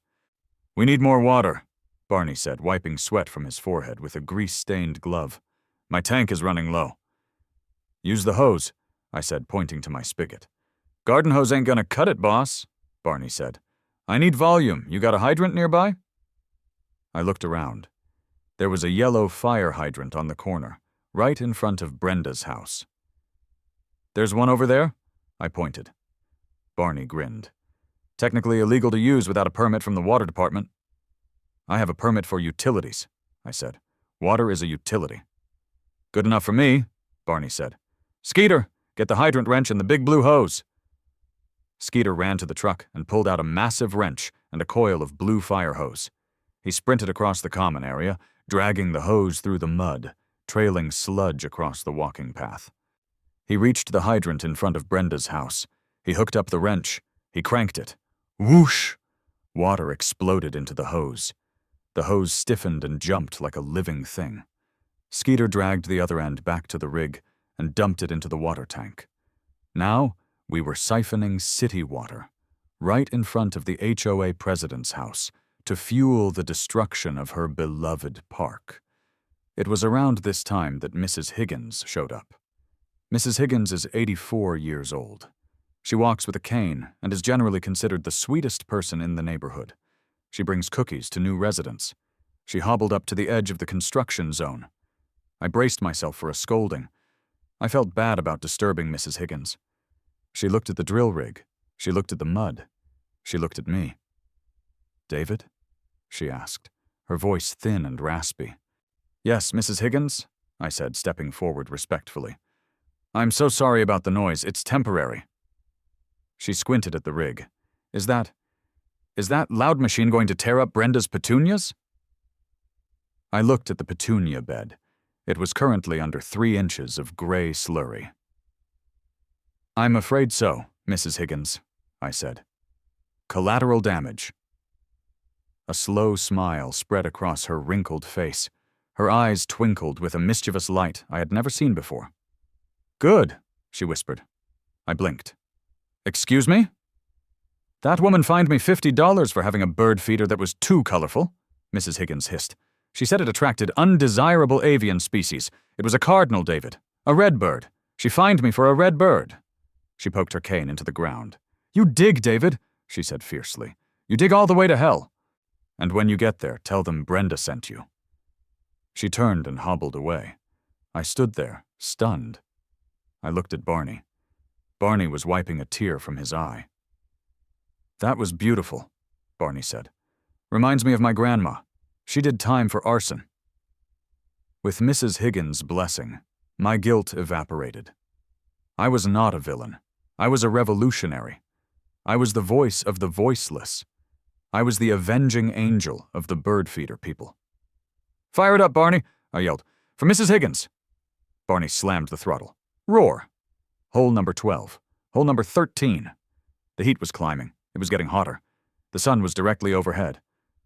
"We need more water," Barney said, wiping sweat from his forehead with a grease-stained glove. "My tank is running low." "Use the hose," I said, pointing to my spigot. "Garden hose ain't gonna cut it, boss," Barney said. "I need volume. You got a hydrant nearby?" I looked around. There was a yellow fire hydrant on the corner, right in front of Brenda's house. "There's one over there?" I pointed. Barney grinned. "Technically illegal to use without a permit from the water department." "I have a permit for utilities," I said. "Water is a utility." "Good enough for me," Barney said. "Skeeter, get the hydrant wrench and the big blue hose." Skeeter ran to the truck and pulled out a massive wrench and a coil of blue fire hose. He sprinted across the common area, dragging the hose through the mud, trailing sludge across the walking path. He reached the hydrant in front of Brenda's house. He hooked up the wrench. He cranked it. Whoosh! Water exploded into the hose. The hose stiffened and jumped like a living thing. Skeeter dragged the other end back to the rig and dumped it into the water tank. Now, we were siphoning city water, right in front of the HOA president's house, to fuel the destruction of her beloved park. It was around this time that Mrs. Higgins showed up. Mrs. Higgins is 84 years old. She walks with a cane and is generally considered the sweetest person in the neighborhood. She brings cookies to new residents. She hobbled up to the edge of the construction zone. I braced myself for a scolding. I felt bad about disturbing Mrs. Higgins. She looked at the drill rig. She looked at the mud. She looked at me. "David?" she asked, her voice thin and raspy. "Yes, Mrs. Higgins," I said, stepping forward respectfully. "I'm so sorry about the noise. It's temporary." She squinted at the rig. Is that loud machine going to tear up Brenda's petunias?" I looked at the petunia bed. It was currently under 3 inches of gray slurry. "I'm afraid so, Mrs. Higgins," I said. "Collateral damage." A slow smile spread across her wrinkled face. Her eyes twinkled with a mischievous light I had never seen before. "Good," she whispered. I blinked. "Excuse me?" "That woman fined me $50 for having a bird feeder that was too colorful," Mrs. Higgins hissed. "She said it attracted undesirable avian species. It was a cardinal, David. A red bird. She fined me for a red bird." She poked her cane into the ground. "You dig, David," she said fiercely. "You dig all the way to hell. And when you get there, tell them Brenda sent you." She turned and hobbled away. I stood there, stunned. I looked at Barney. Barney was wiping a tear from his eye. "That was beautiful," Barney said. "Reminds me of my grandma. She did time for arson." With Mrs. Higgins' blessing, my guilt evaporated. I was not a villain. I was a revolutionary. I was the voice of the voiceless. I was the avenging angel of the bird feeder people. "Fire it up, Barney," I yelled. "For Mrs. Higgins." Barney slammed the throttle. "Roar." Hole number 12. Hole number 13. The heat was climbing. It was getting hotter. The sun was directly overhead.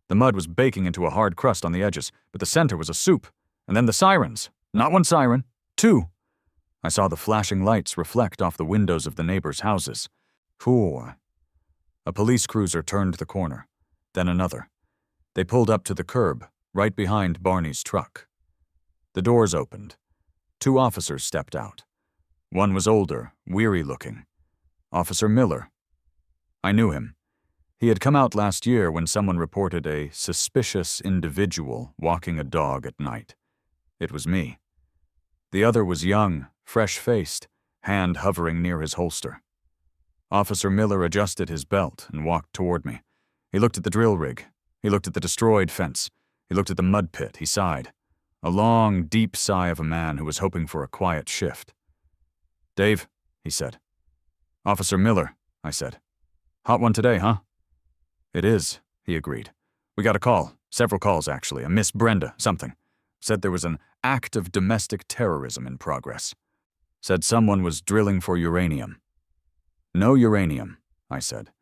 The mud was baking into a hard crust on the edges, but the center was a soup. And then the sirens. Not one siren. 2. I saw the flashing lights reflect off the windows of the neighbors' houses. 4. A police cruiser turned the corner. Then another. They pulled up to the curb, right behind Barney's truck. The doors opened. 2 officers stepped out. One was older, weary-looking. Officer Miller. I knew him. He had come out last year when someone reported a suspicious individual walking a dog at night. It was me. The other was young, fresh-faced, hand hovering near his holster. Officer Miller adjusted his belt and walked toward me. He looked at the drill rig. He looked at the destroyed fence. He looked at the mud pit. He sighed. A long, deep sigh of a man who was hoping for a quiet shift. "Dave," he said. "Officer Miller," I said. "Hot one today, huh?" "It is," he agreed. "We got a call. Several calls, actually. A Miss Brenda, something. Said there was an act of domestic terrorism in progress. Said someone was drilling for uranium." "No uranium," I said.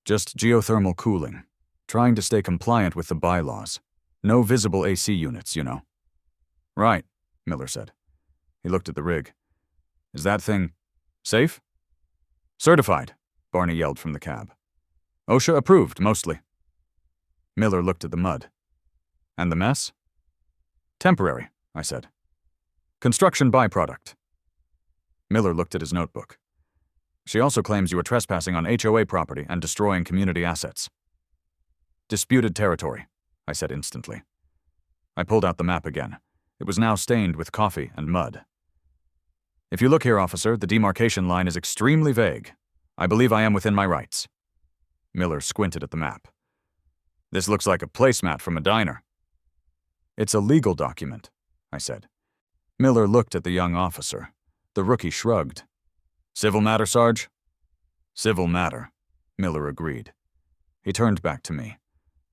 "Just geothermal cooling. Trying to stay compliant with the bylaws. No visible AC units, you know." "Right," Miller said. He looked at the rig. "Is that thing safe?" "Certified," Barney yelled from the cab. "OSHA approved, mostly." Miller looked at the mud. "And the mess?" "Temporary," I said. "Construction byproduct." Miller looked at his notebook. "She also claims you were trespassing on HOA property and destroying community assets." "Disputed territory," I said instantly. I pulled out the map again. It was now stained with coffee and mud. "If you look here, officer, the demarcation line is extremely vague. I believe I am within my rights." Miller squinted at the map. "This looks like a placemat from a diner." "It's a legal document," I said. Miller looked at the young officer. The rookie shrugged. "Civil matter, Sarge?" "Civil matter," Miller agreed. He turned back to me.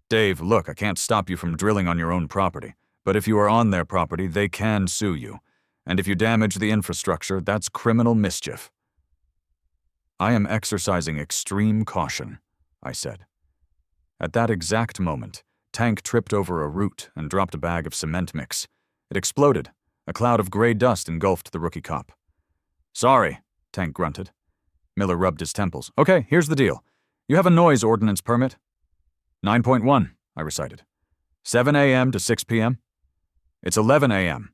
"Dave, look, I can't stop you from drilling on your own property, but if you are on their property, they can sue you. And if you damage the infrastructure, that's criminal mischief." "I am exercising extreme caution," I said. At that exact moment, Tank tripped over a root and dropped a bag of cement mix. It exploded. A cloud of gray dust engulfed the rookie cop. "Sorry," Tank grunted. Miller rubbed his temples. "Okay, here's the deal. You have a noise ordinance permit?" 9.1, I recited. 7 a.m. to 6 p.m.? It's 11 a.m.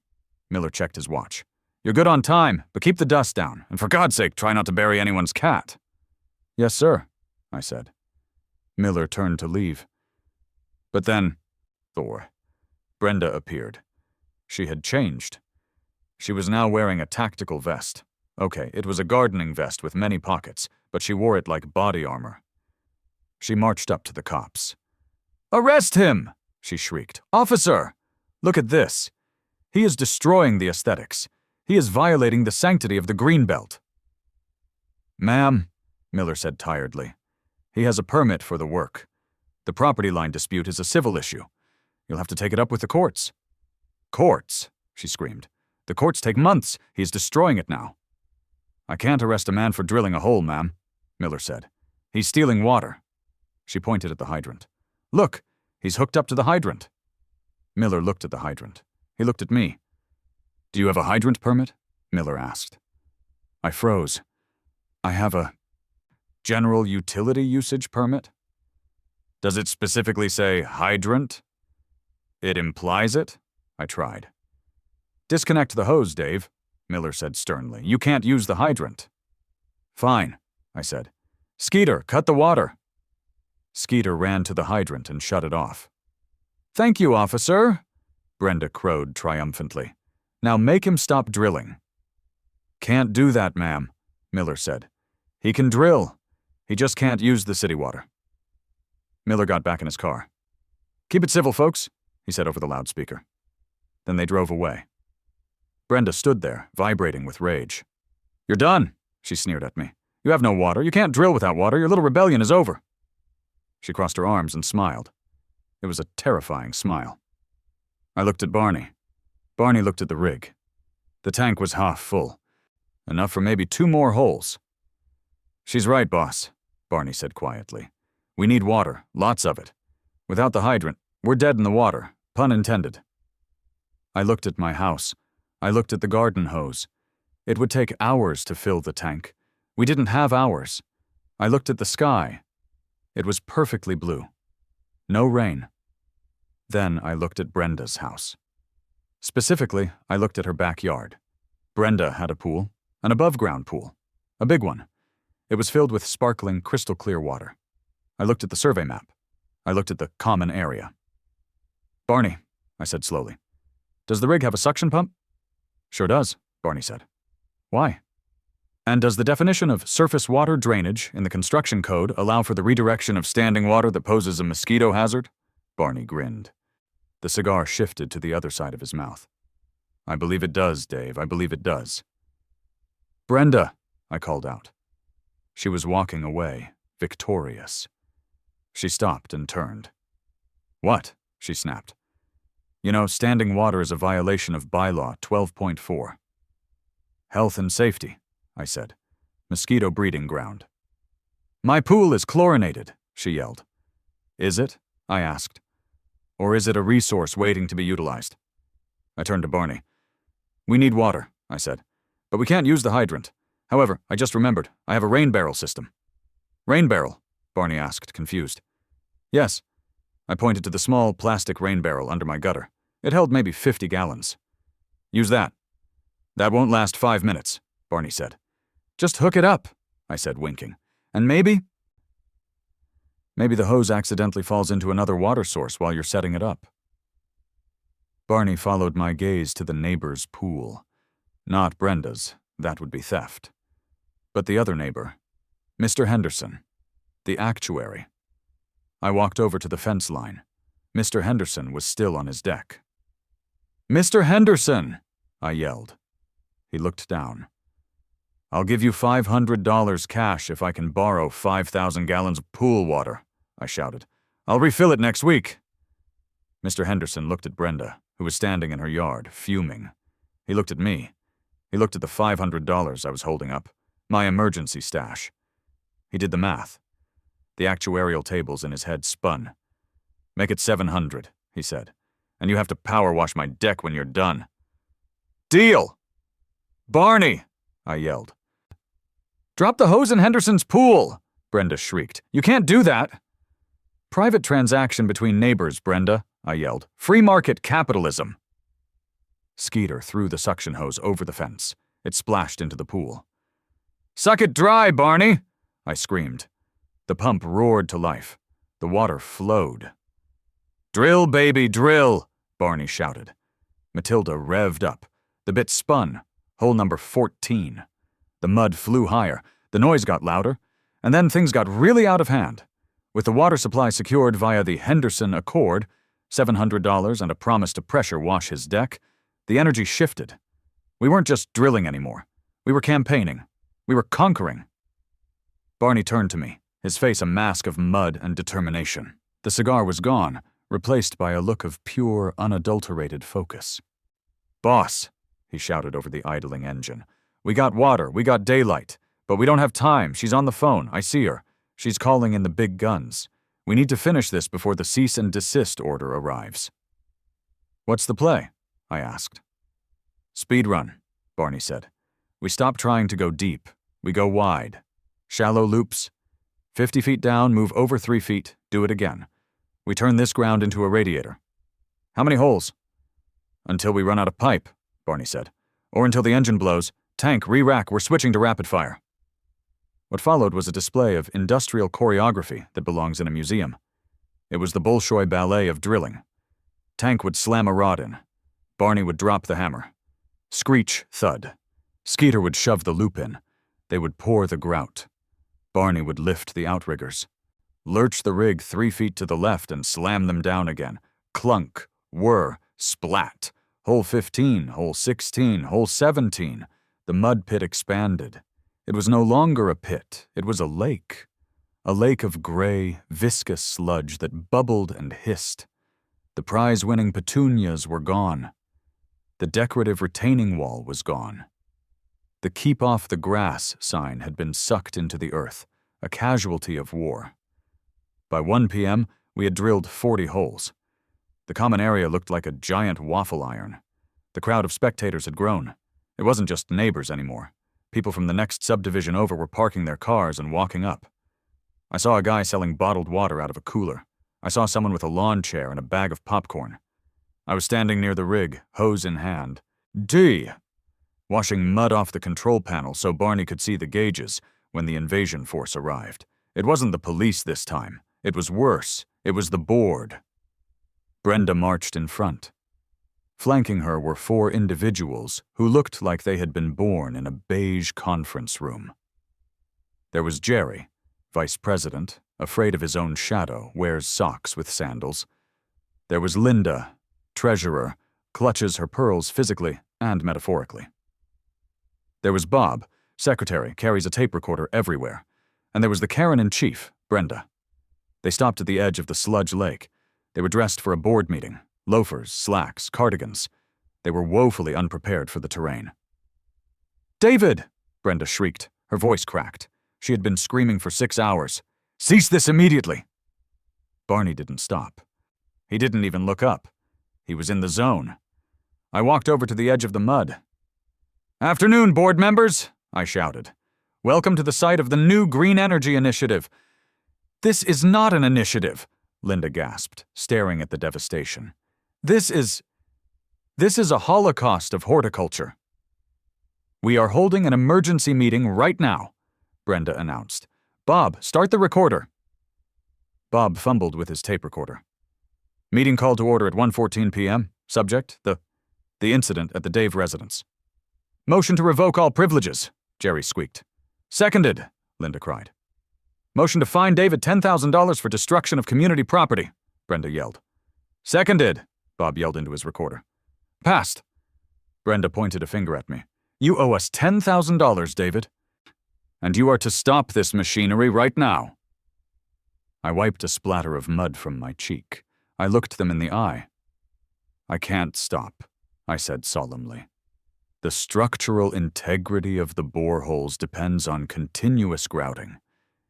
Miller checked his watch. "You're good on time, but keep the dust down, and for God's sake, try not to bury anyone's cat." "Yes, sir," I said. Miller turned to leave. But then, Brenda appeared. She had changed. She was now wearing a tactical vest. Okay, it was a gardening vest with many pockets, but she wore it like body armor. She marched up to the cops. "Arrest him!" she shrieked. "Officer! Look at this. He is destroying the aesthetics. He is violating the sanctity of the Greenbelt." "Ma'am," Miller said tiredly, "he has a permit for the work. The property line dispute is a civil issue. You'll have to take it up with the courts." "Courts?" she screamed. "The courts take months. He is destroying it now." "I can't arrest a man for drilling a hole, ma'am," Miller said. "He's stealing water." She pointed at the hydrant. "Look, he's hooked up to the hydrant." Miller looked at the hydrant. He looked at me. "Do you have a hydrant permit?" Miller asked. I froze. "I have a general utility usage permit." "Does it specifically say hydrant?" "It implies it," I tried. "Disconnect the hose, Dave," Miller said sternly. "You can't use the hydrant." "Fine," I said. "Skeeter, cut the water." Skeeter ran to the hydrant and shut it off. "Thank you, officer," Brenda crowed triumphantly. "Now make him stop drilling." "Can't do that, ma'am," Miller said. "He can drill. He just can't use the city water." Miller got back in his car. "Keep it civil, folks," he said over the loudspeaker. Then they drove away. Brenda stood there, vibrating with rage. "You're done," she sneered at me. "You have no water. You can't drill without water. Your little rebellion is over." She crossed her arms and smiled. It was a terrifying smile. I looked at Barney. Barney looked at the rig. The tank was half full. Enough for maybe 2 more holes. "She's right, boss," Barney said quietly. "We need water, lots of it. Without the hydrant, we're dead in the water, pun intended." I looked at my house. I looked at the garden hose. It would take hours to fill the tank. We didn't have hours. I looked at the sky. It was perfectly blue. No rain. Then I looked at Brenda's house. Specifically, I looked at her backyard. Brenda had a pool, an above-ground pool, a big one. It was filled with sparkling, crystal-clear water. I looked at the survey map. I looked at the common area. "Barney," I said slowly, "does the rig have a suction pump?" "Sure does," Barney said. "Why?" "And does the definition of surface water drainage in the construction code allow for the redirection of standing water that poses a mosquito hazard?" Barney grinned. The cigar shifted to the other side of his mouth. "I believe it does, Dave. I believe it does." "Brenda," I called out. She was walking away, victorious. She stopped and turned. "What?" she snapped. "You know, standing water is a violation of Bylaw 12.4. "Health and safety," I said. "Mosquito breeding ground." "My pool is chlorinated," she yelled. "Is it?" I asked. "Or is it a resource waiting to be utilized?" I turned to Barney. "We need water," I said. "But we can't use the hydrant. However, I just remembered, I have a rain barrel system." "Rain barrel?" Barney asked, confused. "Yes." I pointed to the small plastic rain barrel under my gutter. It held maybe 50 gallons. "Use that." "That won't last 5 minutes," Barney said. "Just hook it up," I said, winking. "And maybe the hose accidentally falls into another water source while you're setting it up." Barney followed my gaze to the neighbor's pool. Not Brenda's, that would be theft. But the other neighbor, Mr. Henderson, the actuary. I walked over to the fence line. Mr. Henderson was still on his deck. "Mr. Henderson!" I yelled. He looked down. "I'll give you $500 cash if I can borrow 5,000 gallons of pool water," I shouted. "I'll refill it next week." Mr. Henderson looked at Brenda, who was standing in her yard, fuming. He looked at me. He looked at the $500 I was holding up, my emergency stash. He did the math. The actuarial tables in his head spun. "Make it 700, he said. "And you have to power wash my deck when you're done." "Deal!" "Barney!" I yelled. "Drop the hose in Henderson's pool!" Brenda shrieked. "You can't do that!" "Private transaction between neighbors, Brenda," I yelled. "Free market capitalism." Skeeter threw the suction hose over the fence. It splashed into the pool. "Suck it dry, Barney!" I screamed. The pump roared to life. The water flowed. "Drill, baby, drill!" Barney shouted. Matilda revved up. The bit spun. Hole number 14. The mud flew higher. The noise got louder. And then things got really out of hand. With the water supply secured via the Henderson Accord, $700 and a promise to pressure wash his deck, the energy shifted. We weren't just drilling anymore. We were campaigning. We were conquering. Barney turned to me, his face a mask of mud and determination. The cigar was gone, replaced by a look of pure, unadulterated focus. "Boss," he shouted over the idling engine. "We got water, we got daylight, but we don't have time. She's on the phone. I see her. She's calling in the big guns. We need to finish this before the cease and desist order arrives." "What's the play?" I asked. "Speed run," Barney said. "We stop trying to go deep. We go wide. Shallow loops. 50 feet down, move over 3 feet, do it again. We turn this ground into a radiator." "How many holes?" "Until we run out of pipe," Barney said. "Or until the engine blows. Tank, re-rack, we're switching to rapid fire." What followed was a display of industrial choreography that belongs in a museum. It was the Bolshoi ballet of drilling. Tank would slam a rod in. Barney would drop the hammer. Screech, thud. Skeeter would shove the loop in. They would pour the grout. Barney would lift the outriggers. Lurch the rig 3 feet to the left and slam them down again. Clunk, whir, splat. Hole 15, hole 16, hole 17. The mud pit expanded. It was no longer a pit, it was a lake. A lake of gray, viscous sludge that bubbled and hissed. The prize-winning petunias were gone. The decorative retaining wall was gone. The "Keep Off the Grass" sign had been sucked into the earth, a casualty of war. By 1 p.m., we had drilled 40 holes. The common area looked like a giant waffle iron. The crowd of spectators had grown. It wasn't just neighbors anymore. People from the next subdivision over were parking their cars and walking up. I saw a guy selling bottled water out of a cooler. I saw someone with a lawn chair and a bag of popcorn. I was standing near the rig, hose in hand. Washing mud off the control panel so Barney could see the gauges when the invasion force arrived. It wasn't the police this time. It was worse. It was the board. Brenda marched in front. Flanking her were 4 individuals who looked like they had been born in a beige conference room. There was Jerry, vice president, afraid of his own shadow, wears socks with sandals. There was Linda, treasurer, clutches her pearls physically and metaphorically. There was Bob, secretary, carries a tape recorder everywhere. And there was the Karen-in-chief, Brenda. They stopped at the edge of the sludge lake. They were dressed for a board meeting. Loafers, slacks, cardigans. They were woefully unprepared for the terrain. "David!" Brenda shrieked. Her voice cracked. She had been screaming for 6 hours. "Cease this immediately!" Barney didn't stop. He didn't even look up. He was in the zone. I walked over to the edge of the mud. "Afternoon, board members," I shouted. "Welcome to the site of the new Green Energy Initiative." "This is not an initiative," Linda gasped, staring at the devastation. This is a holocaust of horticulture." "We are holding an emergency meeting right now," Brenda announced. "Bob, start the recorder." Bob fumbled with his tape recorder. "Meeting called to order at 1:14 p.m. Subject, the incident at the Dave residence." "Motion to revoke all privileges," Jerry squeaked. "Seconded," Linda cried. "Motion to fine David $10,000 for destruction of community property," Brenda yelled. "Seconded," Bob yelled into his recorder. "Passed." Brenda pointed a finger at me. "You owe us $10,000, David. And you are to stop this machinery right now." I wiped a splatter of mud from my cheek. I looked them in the eye. "I can't stop," I said solemnly. "The structural integrity of the boreholes depends on continuous grouting.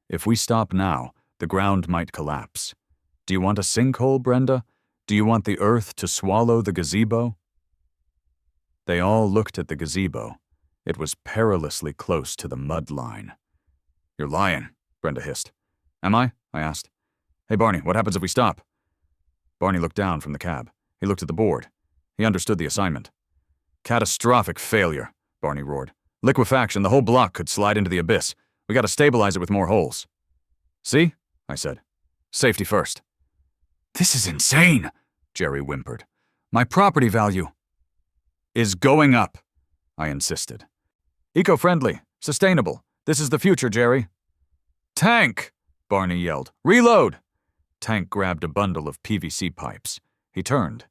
If we stop now, The ground might collapse. Do you want a sinkhole, Brenda? Do you want the earth to swallow the gazebo? They all looked at the gazebo. It was perilously close to the mud line. You're lying, Brenda hissed. Am I? I asked. Hey, Barney, what happens if we stop? Barney looked down from the cab. He looked at the board. He understood the assignment. Catastrophic failure, Barney roared. Liquefaction, the whole block could slide into the abyss. We gotta stabilize it with more holes. See? I said. Safety first. This is insane, Jerry whimpered. My property value is going up, I insisted. Eco-friendly, sustainable. This is the future, Jerry. Tank, Barney yelled. Reload! Tank grabbed a bundle of PVC pipes. He turned.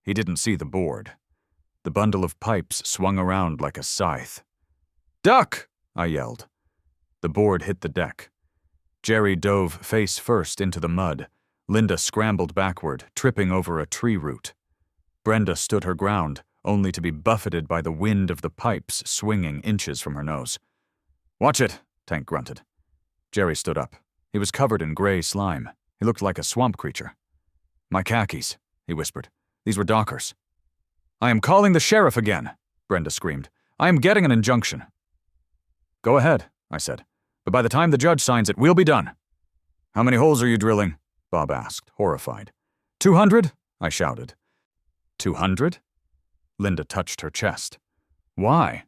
He didn't see the board. The bundle of pipes swung around like a scythe. Duck! I yelled. The board hit the deck. Jerry dove face first into the mud. Linda scrambled backward, tripping over a tree root. Brenda stood her ground, only to be buffeted by the wind of the pipes swinging inches from her nose. Watch it, Tank grunted. Jerry stood up. He was covered in gray slime. He looked like a swamp creature. My khakis, he whispered. These were Dockers. I am calling the sheriff again, Brenda screamed. I am getting an injunction. Go ahead, I said. But by the time the judge signs it, we'll be done. How many holes are you drilling? Bob asked, horrified. 200? I shouted. 200? Linda touched her chest. Why?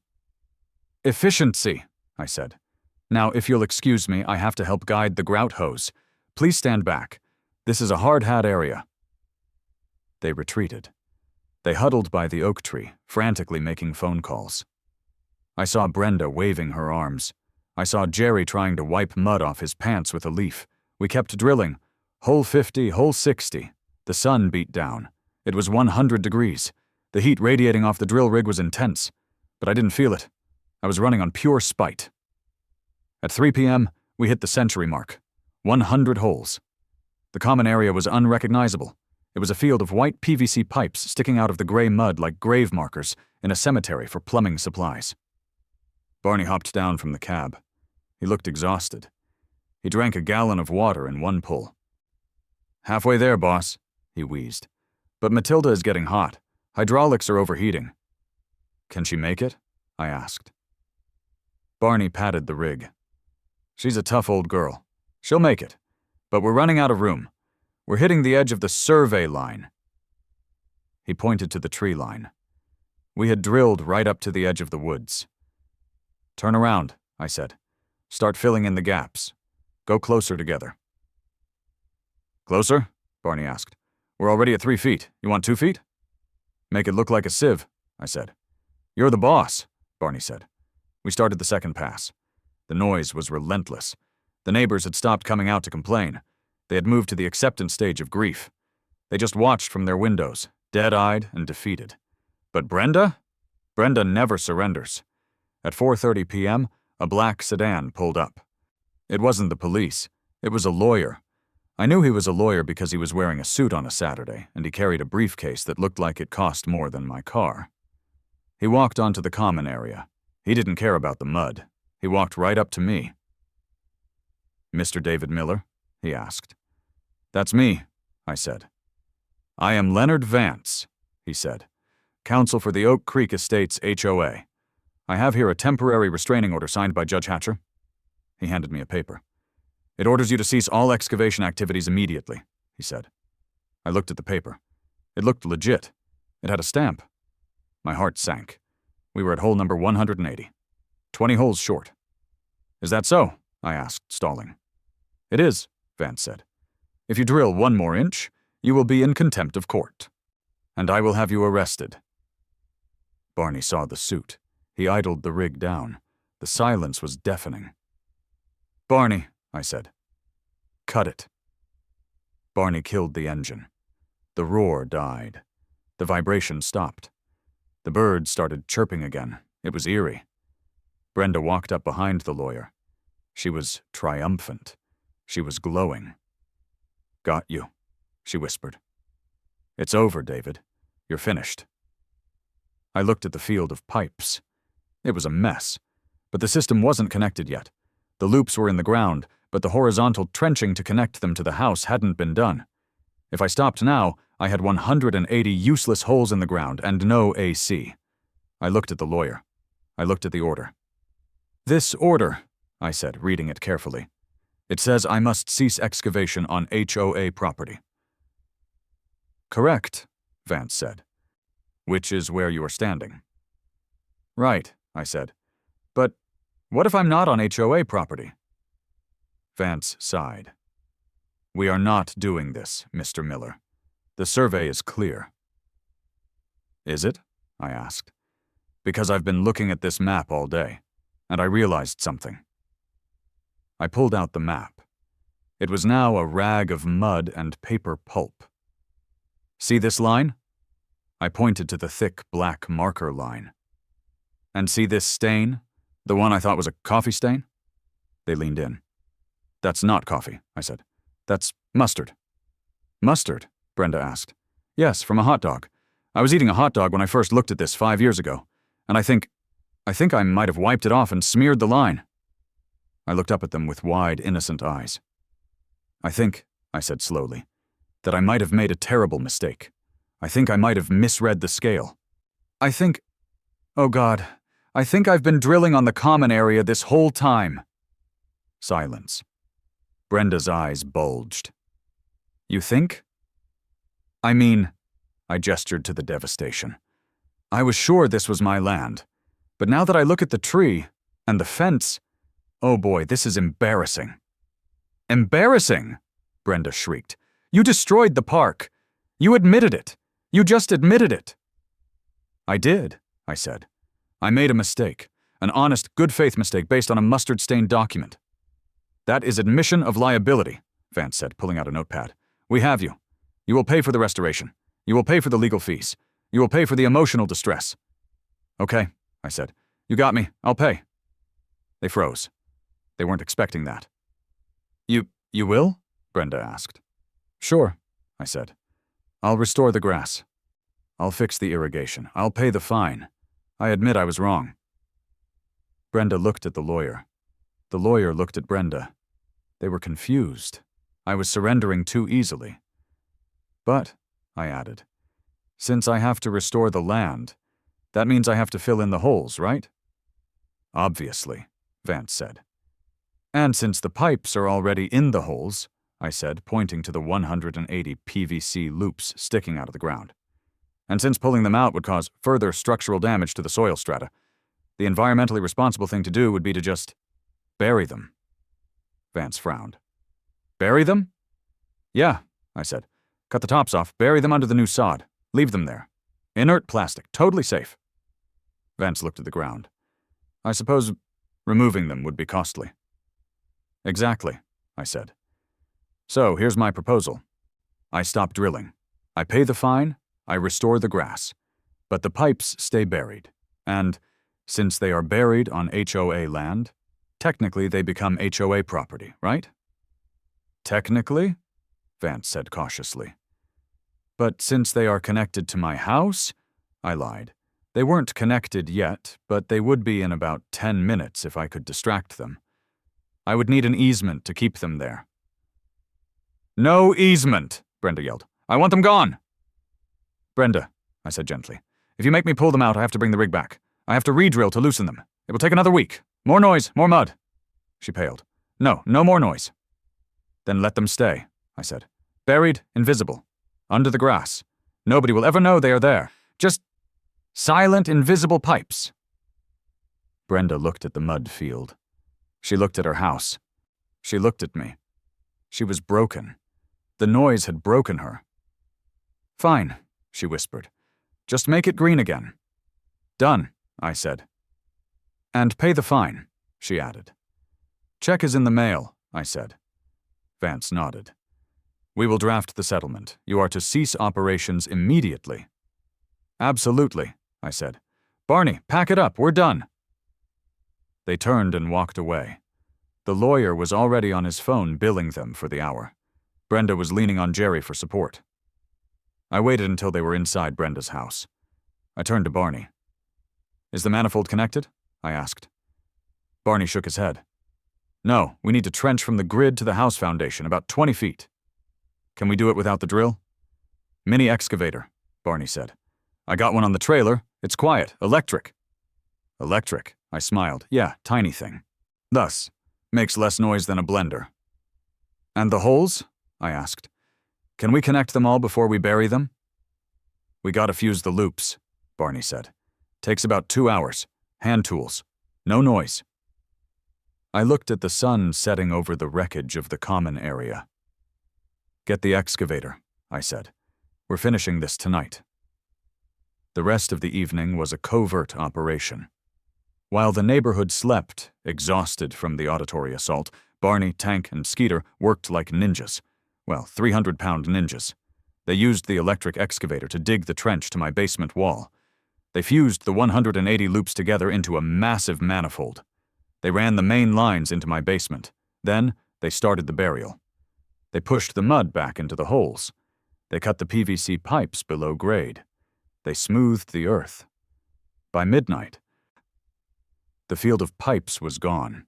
Efficiency, I said. Now, if you'll excuse me, I have to help guide the grout hose. Please stand back. This is a hard-hat area. They retreated. They huddled by the oak tree, frantically making phone calls. I saw Brenda waving her arms. I saw Jerry trying to wipe mud off his pants with a leaf. We kept drilling. Hole 50, hole 60. The sun beat down. It was 100 degrees. The heat radiating off the drill rig was intense, but I didn't feel it. I was running on pure spite. At 3 p.m., we hit the century mark. 100 holes. The common area was unrecognizable. It was a field of white PVC pipes sticking out of the gray mud like grave markers in a cemetery for plumbing supplies. Barney hopped down from the cab. He looked exhausted. He drank a gallon of water in one pull. Halfway there, boss, he wheezed. But Matilda is getting hot. Hydraulics are overheating. Can she make it? I asked. Barney patted the rig. She's a tough old girl. She'll make it. But we're running out of room. We're hitting the edge of the survey line. He pointed to the tree line. We had drilled right up to the edge of the woods. Turn around, I said. Start filling in the gaps. Go closer together. Closer? Barney asked. We're already at 3 feet. You want 2 feet? Make it look like a sieve, I said. You're the boss, Barney said. We started the second pass. The noise was relentless. The neighbors had stopped coming out to complain. They had moved to the acceptance stage of grief. They just watched from their windows, dead-eyed and defeated. But Brenda? Brenda never surrenders. At 4:30 p.m., a black sedan pulled up. It wasn't the police. It was a lawyer. I knew he was a lawyer because he was wearing a suit on a Saturday, and he carried a briefcase that looked like it cost more than my car. He walked onto the common area. He didn't care about the mud. He walked right up to me. Mr. David Miller? He asked. That's me, I said. I am Leonard Vance, he said, counsel for the Oak Creek Estates HOA. I have here a temporary restraining order signed by Judge Hatcher. He handed me a paper. It orders you to cease all excavation activities immediately, he said. I looked at the paper. It looked legit. It had a stamp. My heart sank. We were at hole number 180. 20 holes short. Is that so? I asked, stalling. It is, Vance said. If you drill 1 more inch, you will be in contempt of court. And I will have you arrested. Barney saw the suit. He idled the rig down. The silence was deafening. Barney, I said. Cut it. Barney killed the engine. The roar died. The vibration stopped. The birds started chirping again. It was eerie. Brenda walked up behind the lawyer. She was triumphant. She was glowing. Got you, she whispered. It's over, David. You're finished. I looked at the field of pipes. It was a mess, but the system wasn't connected yet. The loops were in the ground, but the horizontal trenching to connect them to the house hadn't been done. If I stopped now, I had 180 useless holes in the ground and no AC. I looked at the lawyer. I looked at the order. "This order," I said, reading it carefully. "It says I must cease excavation on HOA property." "Correct," Vance said. "Which is where you are standing." "Right," I said. "But what if I'm not on HOA property?" Vance sighed. "We are not doing this, Mr. Miller. The survey is clear." "Is it?" I asked. "Because I've been looking at this map all day, and I realized something." I pulled out the map. It was now a rag of mud and paper pulp. "See this line?" I pointed to the thick black marker line. "And see this stain? The one I thought was a coffee stain?" They leaned in. "That's not coffee," I said. "That's mustard." "Mustard?" Brenda asked. "Yes, from a hot dog. I was eating a hot dog when I first looked at this 5 years ago, and I think I might have wiped it off and smeared the line." I looked up at them with wide, innocent eyes. "I think," I said slowly, "that I might have made a terrible mistake. I think I might have misread the scale. I think, oh God, I think I've been drilling on the common area this whole time." Silence. Brenda's eyes bulged. "You think?" "I mean," I gestured to the devastation. "I was sure this was my land. But now that I look at the tree and the fence, oh boy, this is embarrassing." "Embarrassing?" Brenda shrieked. "You destroyed the park. You admitted it. You just admitted it." "I did," I said. "I made a mistake. An honest, good-faith mistake based on a mustard-stained document." "That is admission of liability," Vance said, pulling out a notepad. "We have you. You will pay for the restoration. You will pay for the legal fees. You will pay for the emotional distress." "Okay," I said. "You got me. I'll pay." They froze. They weren't expecting that. You will?" Brenda asked. "Sure," I said. "I'll restore the grass. I'll fix the irrigation. I'll pay the fine. I admit I was wrong." Brenda looked at the lawyer. The lawyer looked at Brenda. They were confused. I was surrendering too easily. "But," I added, "since I have to restore the land, that means I have to fill in the holes, right?" "Obviously," Vance said. "And since the pipes are already in the holes," I said, pointing to the 180 PVC loops sticking out of the ground. "And since pulling them out would cause further structural damage to the soil strata, the environmentally responsible thing to do would be to just bury them." Vance frowned. "Bury them?" "Yeah," I said. "Cut the tops off, bury them under the new sod. Leave them there. Inert plastic, totally safe." Vance looked at the ground. "I suppose removing them would be costly." "Exactly," I said. "So here's my proposal. I stop drilling. I pay the fine. I restore the grass. But the pipes stay buried. And, since they are buried on HOA land, technically they become HOA property, right?" "Technically?" Vance said cautiously. "But since they are connected to my house," I lied. "They weren't connected yet, but they would be in about 10 minutes if I could distract them. I would need an easement to keep them there." "No easement!" Brenda yelled. "I want them gone!" "Brenda," I said gently, "if you make me pull them out, I have to bring the rig back. I have to re-drill to loosen them. It will take another week. More noise, more mud." She paled. No more noise." "Then let them stay," I said. "Buried, invisible. Under the grass. Nobody will ever know they are there. Just silent, invisible pipes." Brenda looked at the mud field. She looked at her house. She looked at me. She was broken. The noise had broken her. "Fine," she whispered. "Just make it green again." "Done," I said. "And pay the fine," she added. "Check is in the mail," I said. Vance nodded. "We will draft the settlement. You are to cease operations immediately." "Absolutely," I said. "Barney, pack it up. We're done." They turned and walked away. The lawyer was already on his phone billing them for the hour. Brenda was leaning on Jerry for support. I waited until they were inside Brenda's house. I turned to Barney. "Is the manifold connected?" I asked. Barney shook his head. No, we need to trench from the grid to the house foundation, about 20 feet. Can we do it without the drill? Mini excavator, Barney said. I got one on the trailer. It's quiet, electric. Electric, I smiled. Yeah, tiny thing. Thus, makes less noise than a blender. And the holes? I asked. Can we connect them all before we bury them? We gotta fuse the loops, Barney said. Takes about 2 hours. Hand tools. No noise. I looked at the sun setting over the wreckage of the common area. Get the excavator, I said. We're finishing this tonight. The rest of the evening was a covert operation. While the neighborhood slept, exhausted from the auditory assault, Barney, Tank, and Skeeter worked like ninjas. Well, 300-pound ninjas. They used the electric excavator to dig the trench to my basement wall. They fused the 180 loops together into a massive manifold. They ran the main lines into my basement. Then, they started the burial. They pushed the mud back into the holes. They cut the PVC pipes below grade. They smoothed the earth. By midnight, the field of pipes was gone.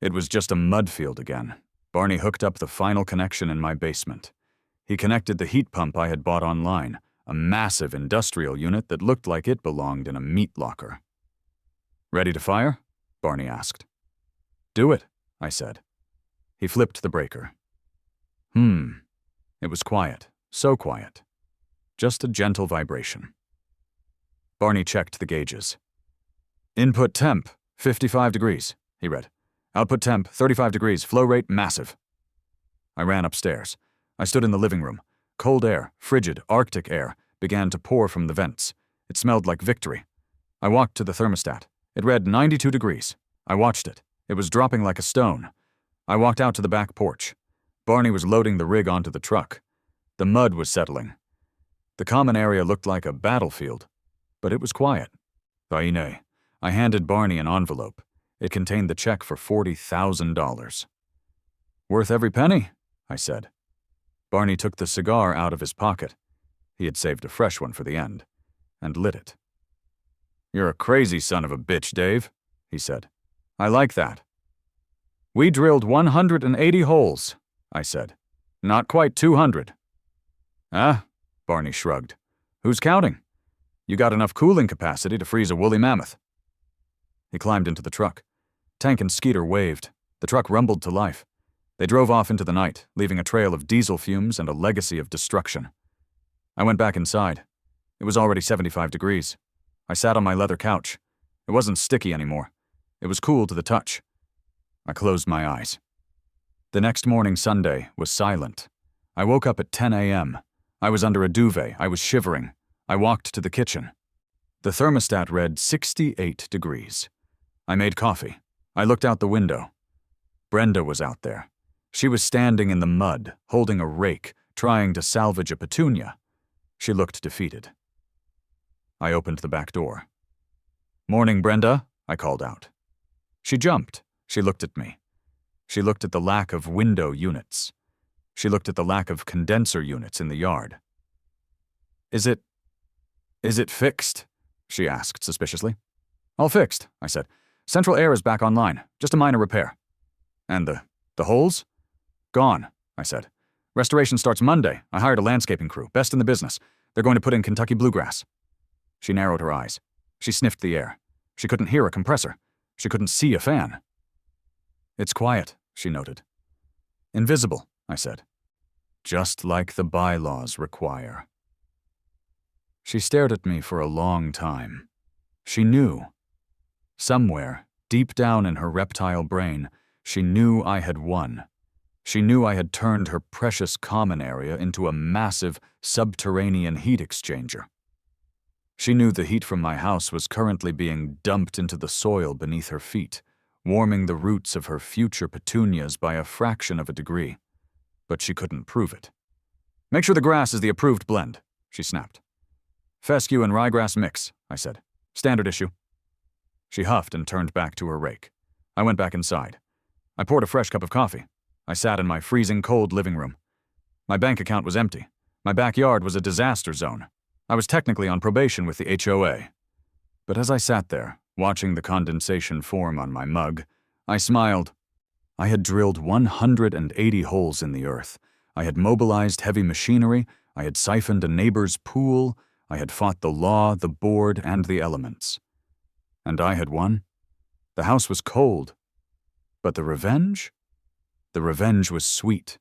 It was just a mud field again. Barney hooked up the final connection in my basement. He connected the heat pump I had bought online, a massive industrial unit that looked like it belonged in a meat locker. Ready to fire? Barney asked. Do it, I said. He flipped the breaker. It was quiet, so quiet. Just a gentle vibration. Barney checked the gauges. Input temp, 55 degrees, he read. Output temp, 35 degrees, flow rate massive. I ran upstairs. I stood in the living room. Cold air, frigid, Arctic air, began to pour from the vents. It smelled like victory. I walked to the thermostat. It read 92 degrees. I watched it. It was dropping like a stone. I walked out to the back porch. Barney was loading the rig onto the truck. The mud was settling. The common area looked like a battlefield, but it was quiet. Vaine. I handed Barney an envelope. It contained the check for $40,000. Worth every penny, I said. Barney took the cigar out of his pocket. He had saved a fresh one for the end, and lit it. You're a crazy son of a bitch, Dave, he said. I like that. We drilled 180 holes, I said. Not quite 200. Ah, Barney shrugged. Who's counting? You got enough cooling capacity to freeze a woolly mammoth. He climbed into the truck. Tank and Skeeter waved. The truck rumbled to life. They drove off into the night, leaving a trail of diesel fumes and a legacy of destruction. I went back inside. It was already 75 degrees. I sat on my leather couch. It wasn't sticky anymore. It was cool to the touch. I closed my eyes. The next morning, Sunday, was silent. I woke up at 10 a.m. I was under a duvet. I was shivering. I walked to the kitchen. The thermostat read 68 degrees. I made coffee. I looked out the window. Brenda was out there. She was standing in the mud, holding a rake, trying to salvage a petunia. She looked defeated. I opened the back door. Morning, Brenda, I called out. She jumped. She looked at me. She looked at the lack of window units. She looked at the lack of condenser units in the yard. Is it fixed? She asked suspiciously. All fixed, I said. Central air is back online. Just a minor repair. And the holes? Gone, I said. Restoration starts Monday. I hired a landscaping crew, best in the business. They're going to put in Kentucky bluegrass. She narrowed her eyes. She sniffed the air. She couldn't hear a compressor. She couldn't see a fan. It's quiet, she noted. Invisible, I said. Just like the bylaws require. She stared at me for a long time. She knew. Somewhere, deep down in her reptile brain, she knew I had won. She knew I had turned her precious common area into a massive subterranean heat exchanger. She knew the heat from my house was currently being dumped into the soil beneath her feet, warming the roots of her future petunias by a fraction of a degree. But she couldn't prove it. Make sure the grass is the approved blend, she snapped. Fescue and ryegrass mix, I said. Standard issue. She huffed and turned back to her rake. I went back inside. I poured a fresh cup of coffee. I sat in my freezing cold living room. My bank account was empty. My backyard was a disaster zone. I was technically on probation with the HOA. But as I sat there, watching the condensation form on my mug, I smiled. I had drilled 180 holes in the earth. I had mobilized heavy machinery. I had siphoned a neighbor's pool. I had fought the law, the board, and the elements. And I had won. The house was cold. But the revenge? The revenge was sweet.